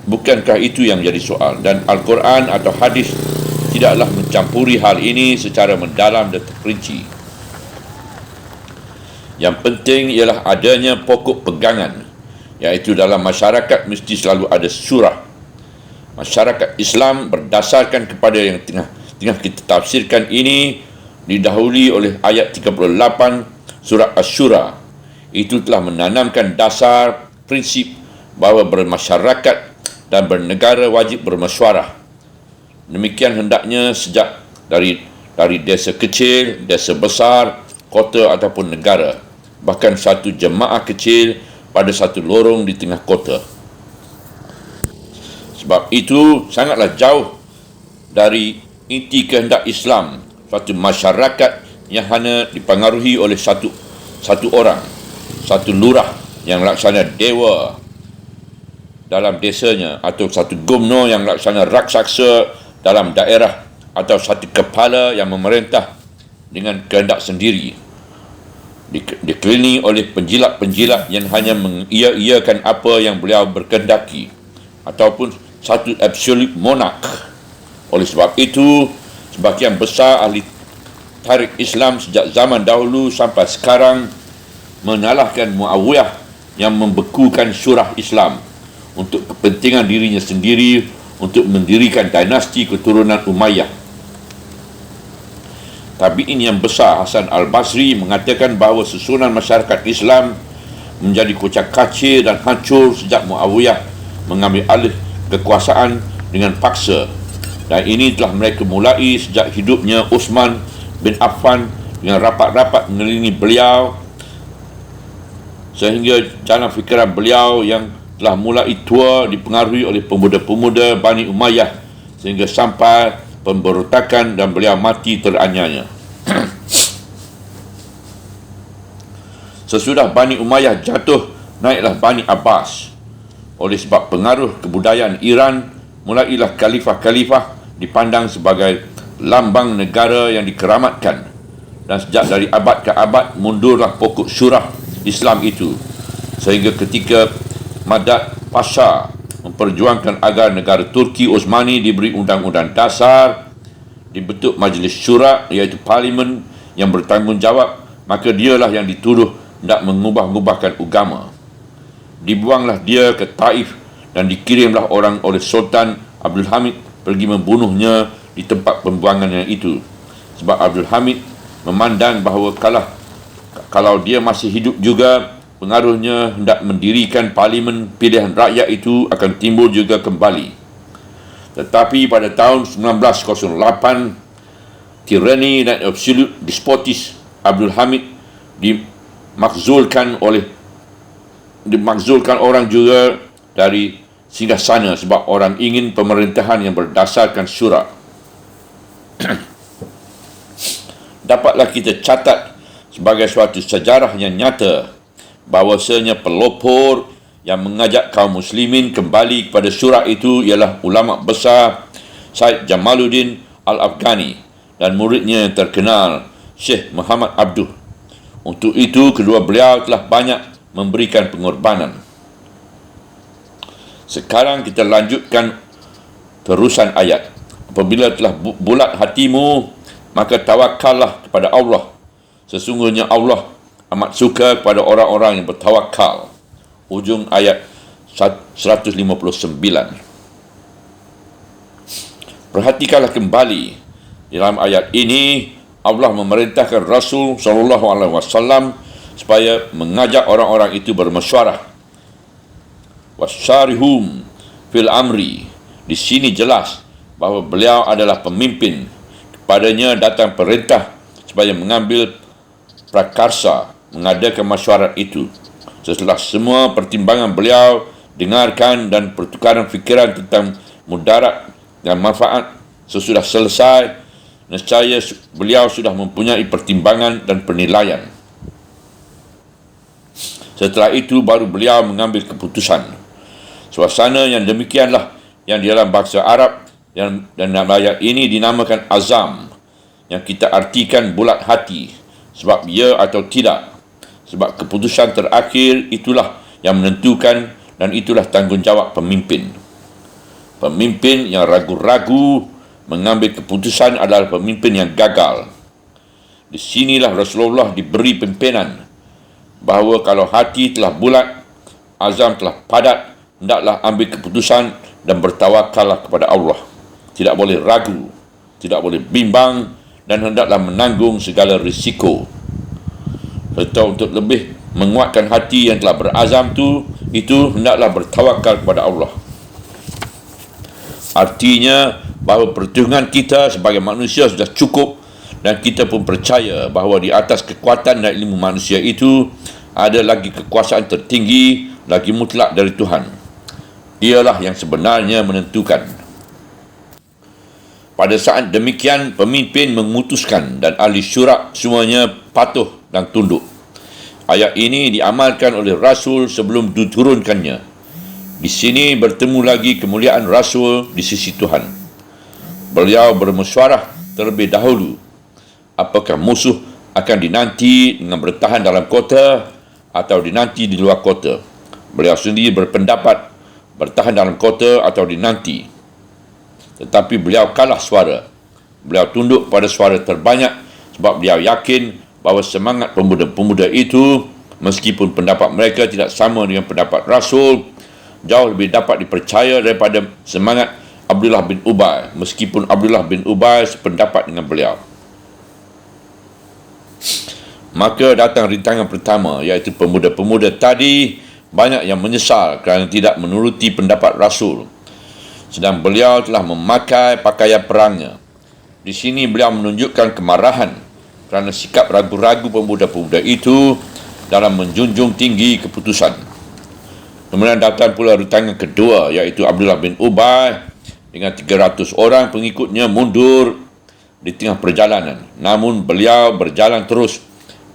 [SPEAKER 1] Bukankah itu yang jadi soal? Dan Al-Quran atau hadis tidaklah mencampuri hal ini secara mendalam dan terperinci. Yang penting ialah adanya pokok pegangan, iaitu dalam masyarakat mesti selalu ada surah. Masyarakat Islam berdasarkan kepada yang tengah kita tafsirkan ini didahului oleh ayat 38 surah Asy-Syura. Itu telah menanamkan dasar prinsip bahawa bermasyarakat dan bernegara wajib bermesyuarah. Demikian hendaknya sejak dari desa kecil, desa besar, kota ataupun negara, bahkan satu jemaah kecil pada satu lorong di tengah kota. Sebab itu sangatlah jauh dari inti kehendak Islam suatu masyarakat yang hanya dipengaruhi oleh satu orang, satu lurah yang laksana dewa dalam desanya, atau satu gubernur yang laksana raksasa dalam daerah, atau satu kepala yang memerintah dengan kehendak sendiri, dikelilingi oleh penjilat-penjilat yang hanya mengiya-iyakan apa yang beliau berkehendaki, ataupun satu absolute monarch. Oleh sebab itu, sebahagian besar ahli tarikh Islam sejak zaman dahulu sampai sekarang menyalahkan Muawiyah yang membekukan syurah Islam untuk kepentingan dirinya sendiri untuk mendirikan dinasti keturunan Umayyah. Tabi'in yang besar Hasan Al-Basri mengatakan bahawa susunan masyarakat Islam menjadi kocak-kacir dan hancur sejak Muawiyah mengambil alih kekuasaan dengan paksa, dan ini telah mereka mulai sejak hidupnya Uthman bin Affan dengan rapat-rapat mengelilingi beliau, sehingga jalan fikiran beliau yang telah mulai tua dipengaruhi oleh pemuda-pemuda Bani Umayyah sehingga sampai pemberontakan dan beliau mati teraniaya. Sesudah Bani Umayyah jatuh, naiklah Bani Abbas. Oleh sebab pengaruh kebudayaan Iran, mulailah khalifah-khalifah dipandang sebagai lambang negara yang dikeramatkan, dan sejak dari abad ke abad mundurlah pokok syurah Islam itu, sehingga ketika Madad Pasha memperjuangkan agar negara Turki Osmani diberi undang-undang dasar, dibentuk majlis syura iaitu parlimen yang bertanggungjawab, maka dialah yang dituduh hendak mengubah-ubahkan agama. Dibuanglah dia ke Taif dan dikirimlah orang oleh Sultan Abdul Hamid pergi membunuhnya di tempat pembuangannya itu, sebab Abdul Hamid memandang bahawa kalau dia masih hidup juga, pengaruhnya hendak mendirikan parlimen pilihan rakyat itu akan timbul juga kembali. Tetapi pada tahun 1908, tirani dan absolute despotis Abdul Hamid dimakzulkan orang juga dari singgasana sebab orang ingin pemerintahan yang berdasarkan syura. Dapatlah kita catat sebagai suatu sejarah yang nyata bahawasanya pelopor yang mengajak kaum muslimin kembali kepada syura itu ialah ulama besar Syed Jamaluddin Al-Afghani dan muridnya yang terkenal Syekh Muhammad Abduh. Untuk itu, kedua beliau telah banyak memberikan pengorbanan. Sekarang kita lanjutkan terusan ayat. Apabila telah bulat hatimu, maka tawakallah kepada Allah. Sesungguhnya Allah amat suka kepada orang-orang yang bertawakal. Ujung ayat 159. Perhatikanlah kembali dalam ayat ini, Allah memerintahkan Rasul SAW supaya mengajak orang-orang itu bermesyuarah. Wasyarihum fil amri. Di sini jelas bahawa beliau adalah pemimpin. Kepadanya datang perintah supaya mengambil prakarsa, mengadakan mesyuarat itu. Setelah semua pertimbangan beliau dengarkan dan pertukaran fikiran tentang mudarat dan manfaat sesudah selesai, nescaya beliau sudah mempunyai pertimbangan dan penilaian. Setelah itu baru beliau mengambil keputusan. Suasana yang demikianlah yang di dalam bahasa Arab dan dalam ayat ini dinamakan azam, yang kita artikan bulat hati, sebab ya atau tidak. Sebab keputusan terakhir itulah yang menentukan, dan itulah tanggungjawab pemimpin. Pemimpin yang ragu-ragu mengambil keputusan adalah pemimpin yang gagal. Di sinilah Rasulullah diberi pimpinan bahawa kalau hati telah bulat, azam telah padat, hendaklah ambil keputusan dan bertawakallah kepada Allah. Tidak boleh ragu, tidak boleh bimbang, dan hendaklah menanggung segala risiko. Serta untuk lebih menguatkan hati yang telah berazam itu hendaklah bertawakal kepada Allah. Artinya bahawa perhitungan kita sebagai manusia sudah cukup, dan kita pun percaya bahawa di atas kekuatan dan ilmu manusia itu ada lagi kekuasaan tertinggi, lagi mutlak dari Tuhan. Dialah yang sebenarnya menentukan. Pada saat demikian, pemimpin memutuskan dan ahli syura semuanya patuh dan tunduk. Ayat ini diamalkan oleh Rasul sebelum diturunkannya. Di sini bertemu lagi kemuliaan Rasul di sisi Tuhan. Beliau bermesyuarah terlebih dahulu apakah musuh akan dinanti dengan bertahan dalam kota atau dinanti di luar kota. Beliau sendiri berpendapat bertahan dalam kota atau dinanti. Tetapi beliau kalah suara. Beliau tunduk pada suara terbanyak sebab beliau yakin bahawa semangat pemuda-pemuda itu, meskipun pendapat mereka tidak sama dengan pendapat Rasul, jauh lebih dapat dipercaya daripada semangat Abdullah bin Ubay, meskipun Abdullah bin Ubay sependapat dengan beliau. Maka datang rintangan pertama, iaitu pemuda-pemuda tadi banyak yang menyesal kerana tidak menuruti pendapat Rasul, sedang beliau telah memakai pakaian perangnya. Di sini beliau menunjukkan kemarahan kerana sikap ragu-ragu pemuda-pemuda itu dalam menjunjung tinggi keputusan. Kemudian datang pula rintangan kedua, iaitu Abdullah bin Ubay dengan 300 orang pengikutnya mundur di tengah perjalanan. Namun beliau berjalan terus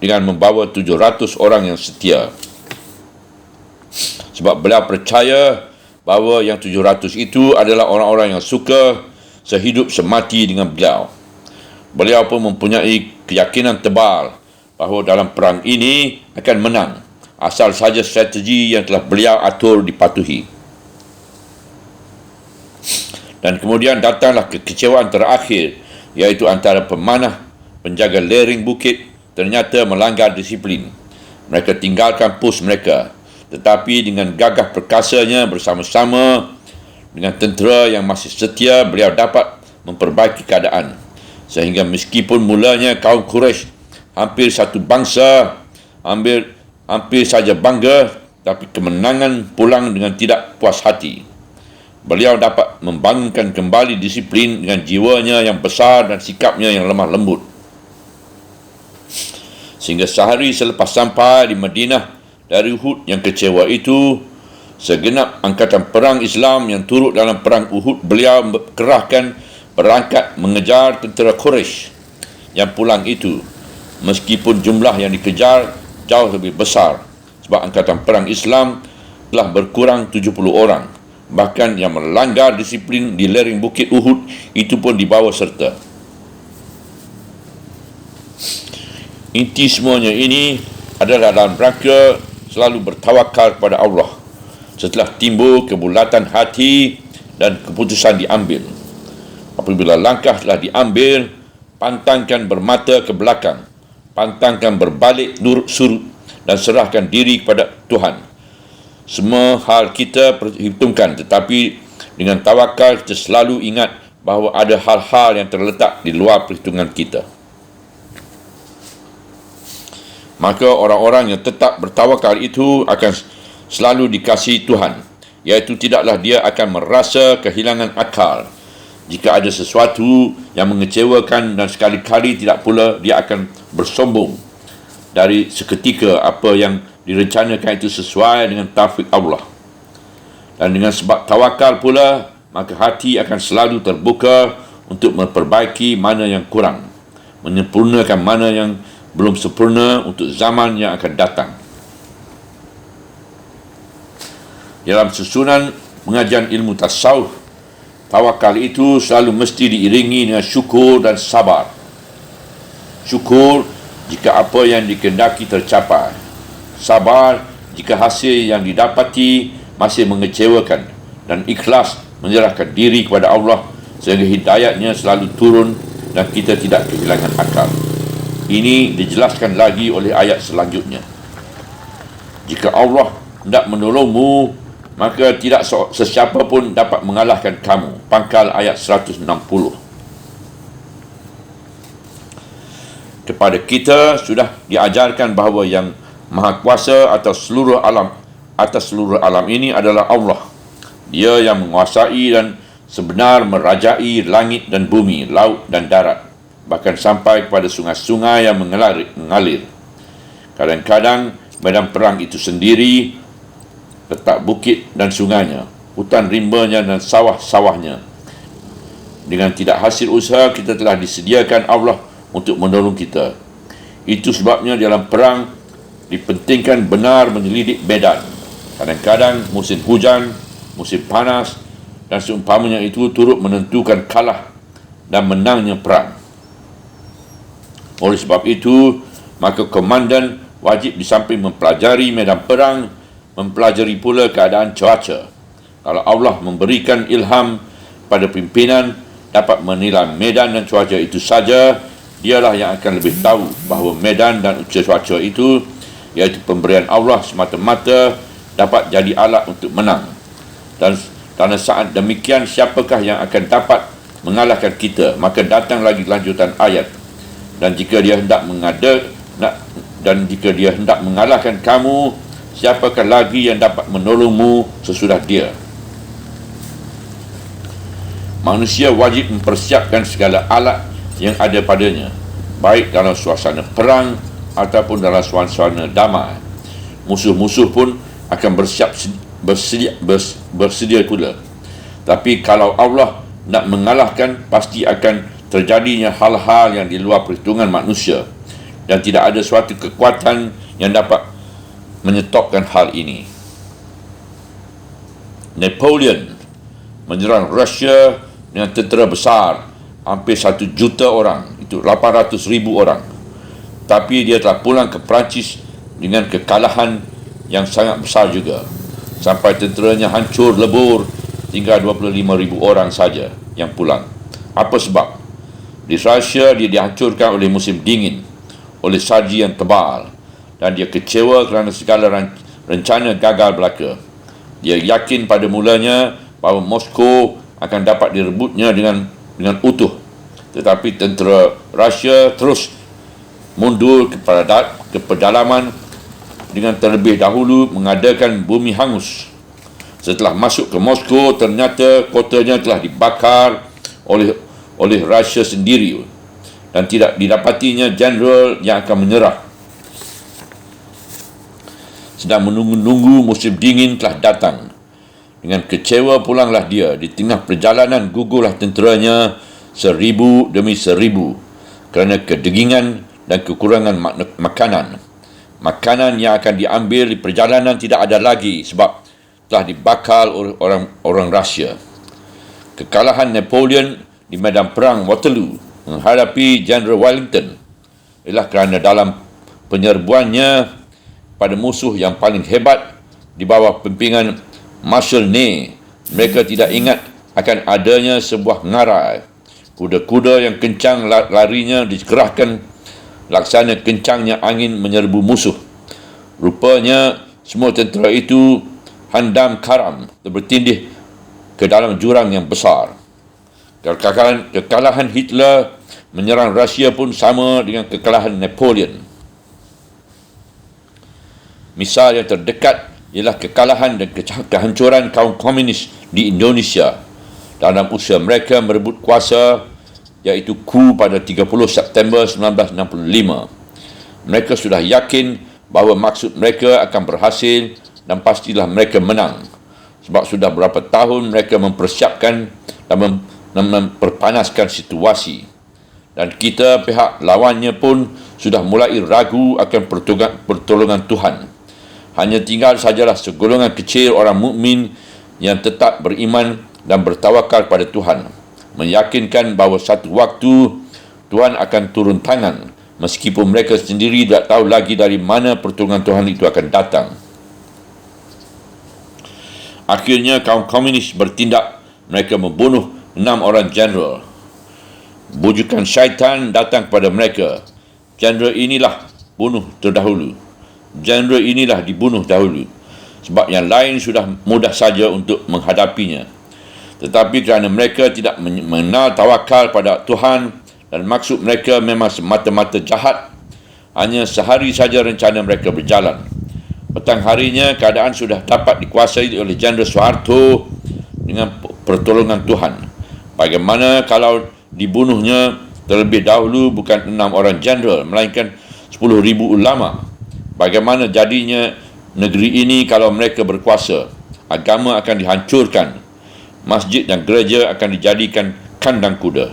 [SPEAKER 1] dengan membawa 700 orang yang setia. Sebab beliau percaya bahawa yang 700 itu adalah orang-orang yang suka sehidup semati dengan beliau. Beliau pun mempunyai keyakinan tebal bahawa dalam perang ini akan menang, asal saja strategi yang telah beliau atur dipatuhi. Dan kemudian datanglah kekecewaan terakhir, iaitu antara pemanah penjaga lereng bukit ternyata melanggar disiplin. Mereka tinggalkan pos mereka, tetapi dengan gagah perkasanya bersama-sama dengan tentera yang masih setia, beliau dapat memperbaiki keadaan. Sehingga meskipun mulanya kaum Quraisy hampir satu bangsa, hampir saja bangga, tapi kemenangan pulang dengan tidak puas hati. Beliau dapat membangunkan kembali disiplin dengan jiwanya yang besar dan sikapnya yang lemah lembut. Sehingga sehari selepas sampai di Madinah dari Uhud yang kecewa itu, segenap angkatan perang Islam yang turut dalam perang Uhud beliau kerahkan berangkat mengejar tentera Quraisy yang pulang itu, meskipun jumlah yang dikejar jauh lebih besar, sebab angkatan perang Islam telah berkurang 70 orang. Bahkan yang melanggar disiplin di lereng Bukit Uhud itu pun dibawa serta. Inti semuanya ini adalah dalam rangka selalu bertawakal kepada Allah setelah timbul kebulatan hati dan keputusan diambil. Apabila langkah telah diambil, pantangkan bermata ke belakang, pantangkan berbalik surut dan serahkan diri kepada Tuhan. Semua hal kita perhitungkan, tetapi dengan tawakal kita selalu ingat bahawa ada hal-hal yang terletak di luar perhitungan kita. Maka orang-orang yang tetap bertawakal itu akan selalu dikasihi Tuhan, iaitu tidaklah dia akan merasa kehilangan akal jika ada sesuatu yang mengecewakan, dan sekali-kali tidak pula dia akan bersombong dari seketika apa yang direncanakan itu sesuai dengan taufik Allah. Dan dengan sebab tawakal pula, maka hati akan selalu terbuka untuk memperbaiki mana yang kurang, menyempurnakan mana yang belum sempurna untuk zaman yang akan datang. Dalam susunan pengajian ilmu tasawuf, tawakal itu selalu mesti diiringi dengan syukur dan sabar. Syukur jika apa yang dikehendaki tercapai, sabar jika hasil yang didapati masih mengecewakan, dan ikhlas menyerahkan diri kepada Allah sehingga hidayatnya selalu turun dan kita tidak kehilangan akal. Ini dijelaskan lagi oleh ayat selanjutnya. Jika Allah hendak menolongmu, maka tidak sesiapa pun dapat mengalahkan kamu. Pangkal ayat 160. Kepada kita sudah diajarkan bahawa yang Maha Kuasa atas seluruh alam ini adalah Allah. Dia yang menguasai dan sebenar merajai langit dan bumi, laut dan darat, bahkan sampai kepada sungai-sungai yang mengalir. Kadang-kadang medan perang itu sendiri, letak bukit dan sungainya, hutan rimbanya dan sawah-sawahnya. Dengan tidak hasil usaha, kita telah disediakan Allah untuk menolong kita. Itu sebabnya dalam perang dipentingkan benar menyelidik medan. Kadang-kadang musim hujan, musim panas dan seumpamanya itu turut menentukan kalah dan menangnya perang. Oleh sebab itu, maka komandan wajib di samping mempelajari medan perang, mempelajari pula keadaan cuaca. Kalau Allah memberikan ilham pada pimpinan dapat menilai medan dan cuaca itu saja, dialah yang akan lebih tahu bahawa medan dan cuaca itu, iaitu pemberian Allah semata-mata, dapat jadi alat untuk menang. Dan kerana saat demikian, siapakah yang akan dapat mengalahkan kita? Maka datang lagi lanjutan ayat. Dan jika dia hendak mengalahkan kamu, siapakah lagi yang dapat menolongmu sesudah dia? Manusia wajib mempersiapkan segala alat yang ada padanya, baik dalam suasana perang ataupun dalam suasana damai. Musuh-musuh pun akan bersedia pula. Tapi kalau Allah nak mengalahkan, pasti akan terjadinya hal-hal yang di luar perhitungan manusia, dan tidak ada suatu kekuatan yang dapat menyetopkan hal ini. Napoleon menyerang Rusia dengan tentera besar, hampir 1 juta orang, itu 800,000 orang. Tapi dia telah pulang ke Perancis dengan kekalahan yang sangat besar juga, sampai tenteranya hancur lebur, tinggal 25,000 orang saja yang pulang. Apa sebab? Di Rusia dia dihancurkan oleh musim dingin, oleh salji yang tebal, dan dia kecewa kerana segala rencana gagal belaka. Dia yakin pada mulanya bahawa Moskow akan dapat direbutnya dengan utuh, tetapi tentera Rusia terus mundur ke pedalaman dengan terlebih dahulu mengadakan bumi hangus. Setelah masuk ke Moskow, ternyata kotanya telah dibakar oleh Rusia sendiri, dan tidak didapatinya jeneral yang akan menyerah. Sedang menunggu-nunggu musim dingin telah datang. Dengan kecewa pulanglah dia. Di tengah perjalanan gugurlah tenteranya 1,000 demi 1,000 kerana kedegingan dan kekurangan makanan. Makanan yang akan diambil di perjalanan tidak ada lagi sebab telah dibakar oleh orang Rusia. Kekalahan Napoleon di medan perang Waterloo menghadapi General Wellington ialah kerana dalam penyerbuannya pada musuh yang paling hebat di bawah pimpinan Marshal Ney, mereka tidak ingat akan adanya sebuah ngarai. Kuda-kuda yang kencang larinya dikerahkan laksana kencangnya angin menyerbu musuh. Rupanya semua tentera itu handam karam bertindih ke dalam jurang yang besar. Kekalahan Hitler menyerang Rusia pun sama dengan kekalahan Napoleon. Misal yang terdekat ialah kekalahan dan kehancuran kaum komunis di Indonesia dalam usaha mereka merebut kuasa, iaitu coup pada 30 September 1965. Mereka sudah yakin bahawa maksud mereka akan berhasil dan pastilah mereka menang, sebab sudah berapa tahun mereka mempersiapkan dan memperpanaskan situasi, dan kita pihak lawannya pun sudah mulai ragu akan pertolongan Tuhan. Hanya tinggal sajalah segolongan kecil orang mukmin yang tetap beriman dan bertawakal pada Tuhan, meyakinkan bahawa satu waktu Tuhan akan turun tangan, meskipun mereka sendiri tidak tahu lagi dari mana pertolongan Tuhan itu akan datang. Akhirnya kaum komunis bertindak. Mereka membunuh 6 orang jeneral. Bujukan syaitan datang kepada mereka. Jeneral inilah bunuh terdahulu. Jeneral inilah dibunuh dahulu. Sebab yang lain sudah mudah saja untuk menghadapinya. Tetapi kerana mereka tidak mengenal tawakal pada Tuhan dan maksud mereka memang semata-mata jahat, hanya sehari saja rencana mereka berjalan. Petang harinya keadaan sudah dapat dikuasai oleh Jeneral Soeharto dengan pertolongan Tuhan. Bagaimana kalau dibunuhnya terlebih dahulu bukan 6 orang jeneral, melainkan 10,000 ulama? Bagaimana jadinya negeri ini kalau mereka berkuasa? Agama akan dihancurkan. Masjid dan gereja akan dijadikan kandang kuda.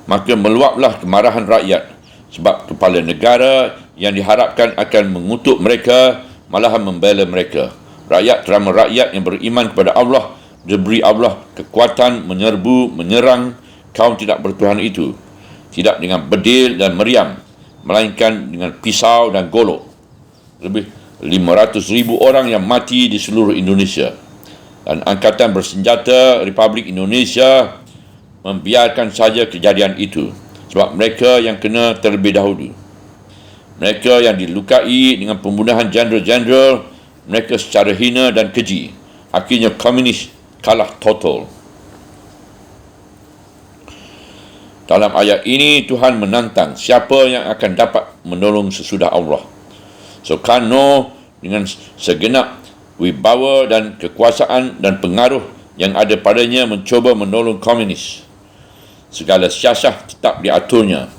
[SPEAKER 1] Maka meluaplah kemarahan rakyat, sebab kepala negara yang diharapkan akan mengutuk mereka malahan membela mereka. Rakyat terama rakyat yang beriman kepada Allah diberi Allah kekuatan menyerang kaum tidak bertuhan itu, tidak dengan bedil dan meriam, melainkan dengan pisau dan golok. Lebih 500,000 orang yang mati di seluruh Indonesia, dan Angkatan Bersenjata Republik Indonesia membiarkan saja kejadian itu, sebab mereka yang kena terlebih dahulu. Mereka yang dilukai dengan pembunuhan jeneral-jeneral mereka secara hina dan keji. Akhirnya komunis kalah total. Dalam ayat ini Tuhan menantang siapa yang akan dapat menolong sesudah Allah. Soekarno dengan segenap wibawa dan kekuasaan dan pengaruh yang ada padanya mencuba menolong komunis. Segala siasat tetap diaturnya,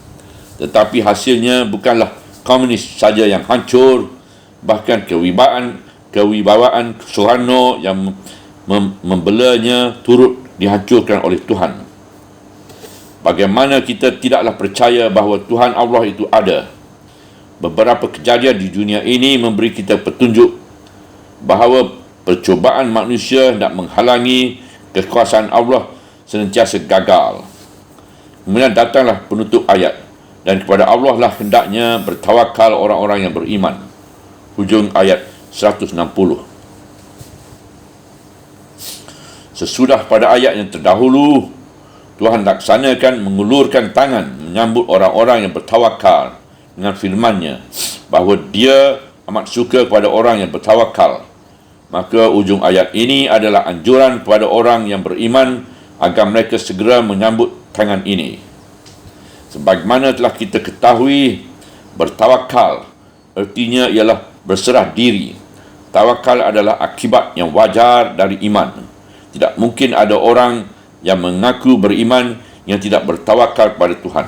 [SPEAKER 1] tetapi hasilnya bukanlah komunis saja yang hancur, bahkan kewibawaan Soekarno yang membelanya turut dihancurkan oleh Tuhan. Bagaimana kita tidaklah percaya bahawa Tuhan Allah itu ada? Beberapa kejadian di dunia ini memberi kita petunjuk bahawa percubaan manusia nak menghalangi kekuasaan Allah senantiasa gagal. Kemudian datanglah penutup ayat, dan kepada Allah lah hendaknya bertawakal orang-orang yang beriman. Hujung ayat 160. Sesudah pada ayat yang terdahulu, Tuhan laksanakan mengulurkan tangan menyambut orang-orang yang bertawakal dengan firman-Nya bahawa Dia amat suka kepada orang yang bertawakal. Maka ujung ayat ini adalah anjuran kepada orang yang beriman agar mereka segera menyambut tangan ini. Sebagaimana telah kita ketahui, bertawakal artinya ialah berserah diri. Tawakal adalah akibat yang wajar dari iman. Tidak mungkin ada orang yang mengaku beriman yang tidak bertawakal kepada Tuhan.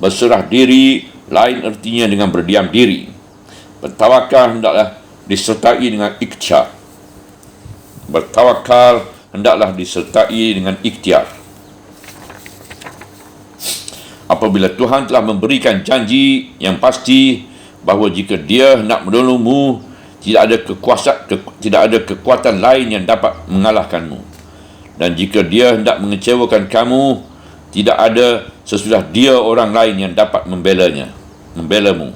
[SPEAKER 1] Berserah diri lain artinya dengan berdiam diri. Bertawakal hendaklah disertai dengan ikhtiar. Bertawakal hendaklah disertai dengan ikhtiar. Apabila Tuhan telah memberikan janji yang pasti bahawa jika Dia hendak menolongmu, tidak ada kekuatan lain yang dapat mengalahkanmu. Dan jika dia hendak mengecewakan kamu, tidak ada sesudah dia orang lain yang dapat membelamu.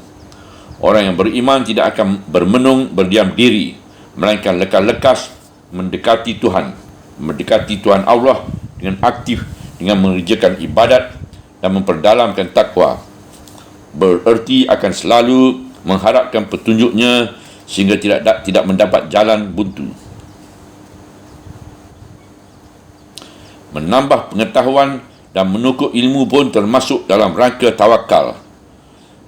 [SPEAKER 1] Orang yang beriman tidak akan bermenung berdiam diri, melainkan lekas-lekas mendekati Tuhan Allah dengan aktif, dengan mengerjakan ibadat dan memperdalamkan takwa. Bererti akan selalu mengharapkan petunjuknya sehingga tidak mendapat jalan buntu. Menambah pengetahuan dan menukuk ilmu pun termasuk dalam rangka tawakal.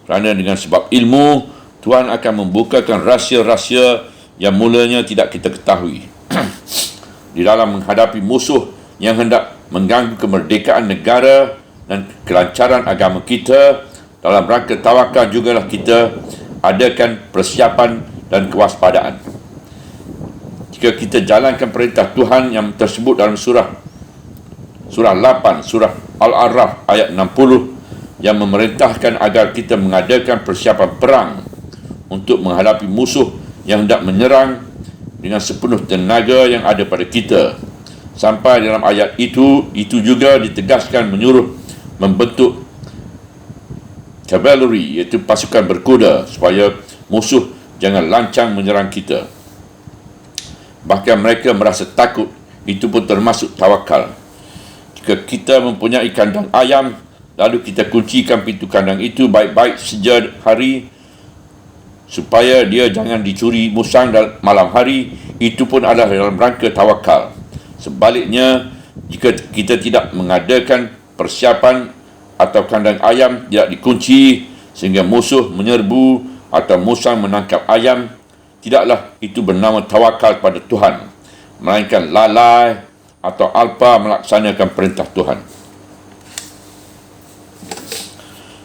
[SPEAKER 1] Kerana dengan sebab ilmu, Tuhan akan membukakan rahsia-rahsia yang mulanya tidak kita ketahui. Di dalam menghadapi musuh yang hendak mengganggu kemerdekaan negara dan kelancaran agama kita, dalam rangka tawakal jugalah kita adakan persiapan dan kewaspadaan. Jika kita jalankan perintah Tuhan yang tersebut dalam surah 8, surah Al-A'raf ayat 60, yang memerintahkan agar kita mengadakan persiapan perang untuk menghadapi musuh yang hendak menyerang dengan sepenuh tenaga yang ada pada kita. Sampai dalam ayat itu juga ditegaskan menyuruh membentuk cavalry, iaitu pasukan berkuda, supaya musuh jangan lancang menyerang kita. Bahkan mereka merasa takut, itu pun termasuk tawakal. Jika kita mempunyai kandang ayam, lalu kita kuncikan pintu kandang itu baik-baik sejak hari supaya dia jangan dicuri musang dalam malam hari, itu pun adalah dalam rangka tawakal. Sebaliknya, jika kita tidak mengadakan persiapan atau kandang ayam tidak dikunci sehingga musuh menyerbu atau musang menangkap ayam, tidaklah itu bernama tawakal pada Tuhan, melainkan lalai atau alpa melaksanakan perintah Tuhan.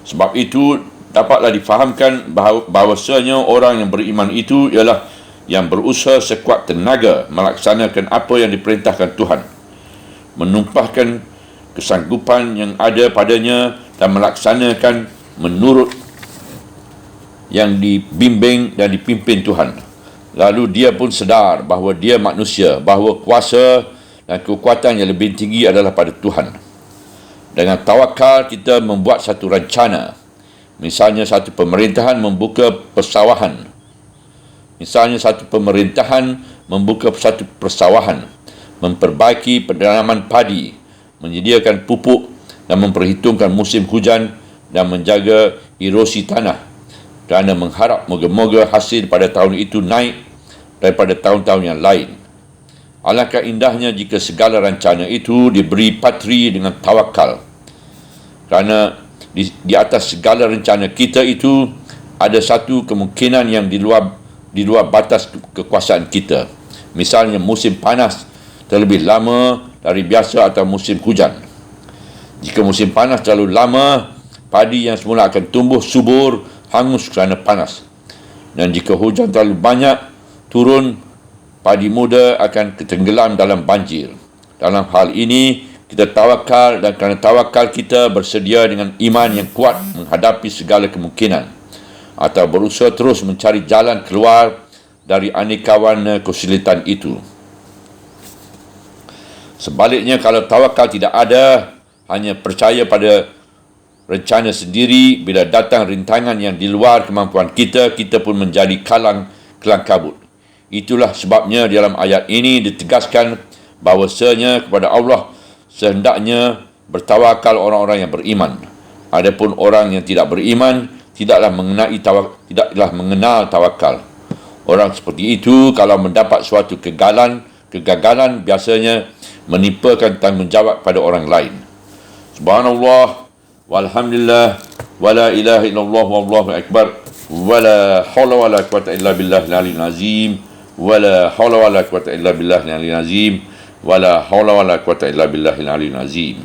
[SPEAKER 1] Sebab itu dapatlah difahamkan bahawasanya orang yang beriman itu ialah yang berusaha sekuat tenaga melaksanakan apa yang diperintahkan Tuhan, menumpahkan kesanggupan yang ada padanya dan melaksanakan menurut yang dibimbing dan dipimpin Tuhan. Lalu dia pun sedar bahawa dia manusia, bahawa kuasa dan kekuatan yang lebih tinggi adalah pada Tuhan. Dengan tawakal kita membuat satu rencana. Misalnya satu pemerintahan membuka persawahan. Memperbaiki pendalaman padi, menyediakan pupuk dan memperhitungkan musim hujan dan menjaga erosi tanah, kerana mengharap moga-moga hasil pada tahun itu naik daripada tahun-tahun yang lain. Alangkah indahnya jika segala rencana itu diberi patri dengan tawakal. Kerana di atas segala rencana kita itu ada satu kemungkinan yang di luar batas kekuasaan kita. Misalnya musim panas terlebih lama dari biasa atau musim hujan. Jika musim panas terlalu lama, padi yang semula akan tumbuh subur hangus kerana panas. Dan jika hujan terlalu banyak turun, padi muda akan tenggelam dalam banjir. Dalam hal ini, kita tawakal, dan kerana tawakal kita bersedia dengan iman yang kuat menghadapi segala kemungkinan, atau berusaha terus mencari jalan keluar dari anekawarna kesulitan itu. Sebaliknya, kalau tawakal tidak ada, hanya percaya pada rencana sendiri, bila datang rintangan yang di luar kemampuan kita, kita pun menjadi kelang kabut. Itulah sebabnya dalam ayat ini ditegaskan bahawasanya kepada Allah sehendaknya bertawakal orang-orang yang beriman. Adapun orang yang tidak beriman tidaklah mengenal tawakal. Orang seperti itu kalau mendapat suatu kegagalan biasanya menimpakan tanggungjawab pada orang lain. Subhanallah walhamdulillah wala ilaha illallah wallahu akbar wala hawla wala quwata illa billahil aliyyil azim wala hawla wala quwata illa billahil aliyyil azim wala hawla wala quwata illa billahil aliyyil azim.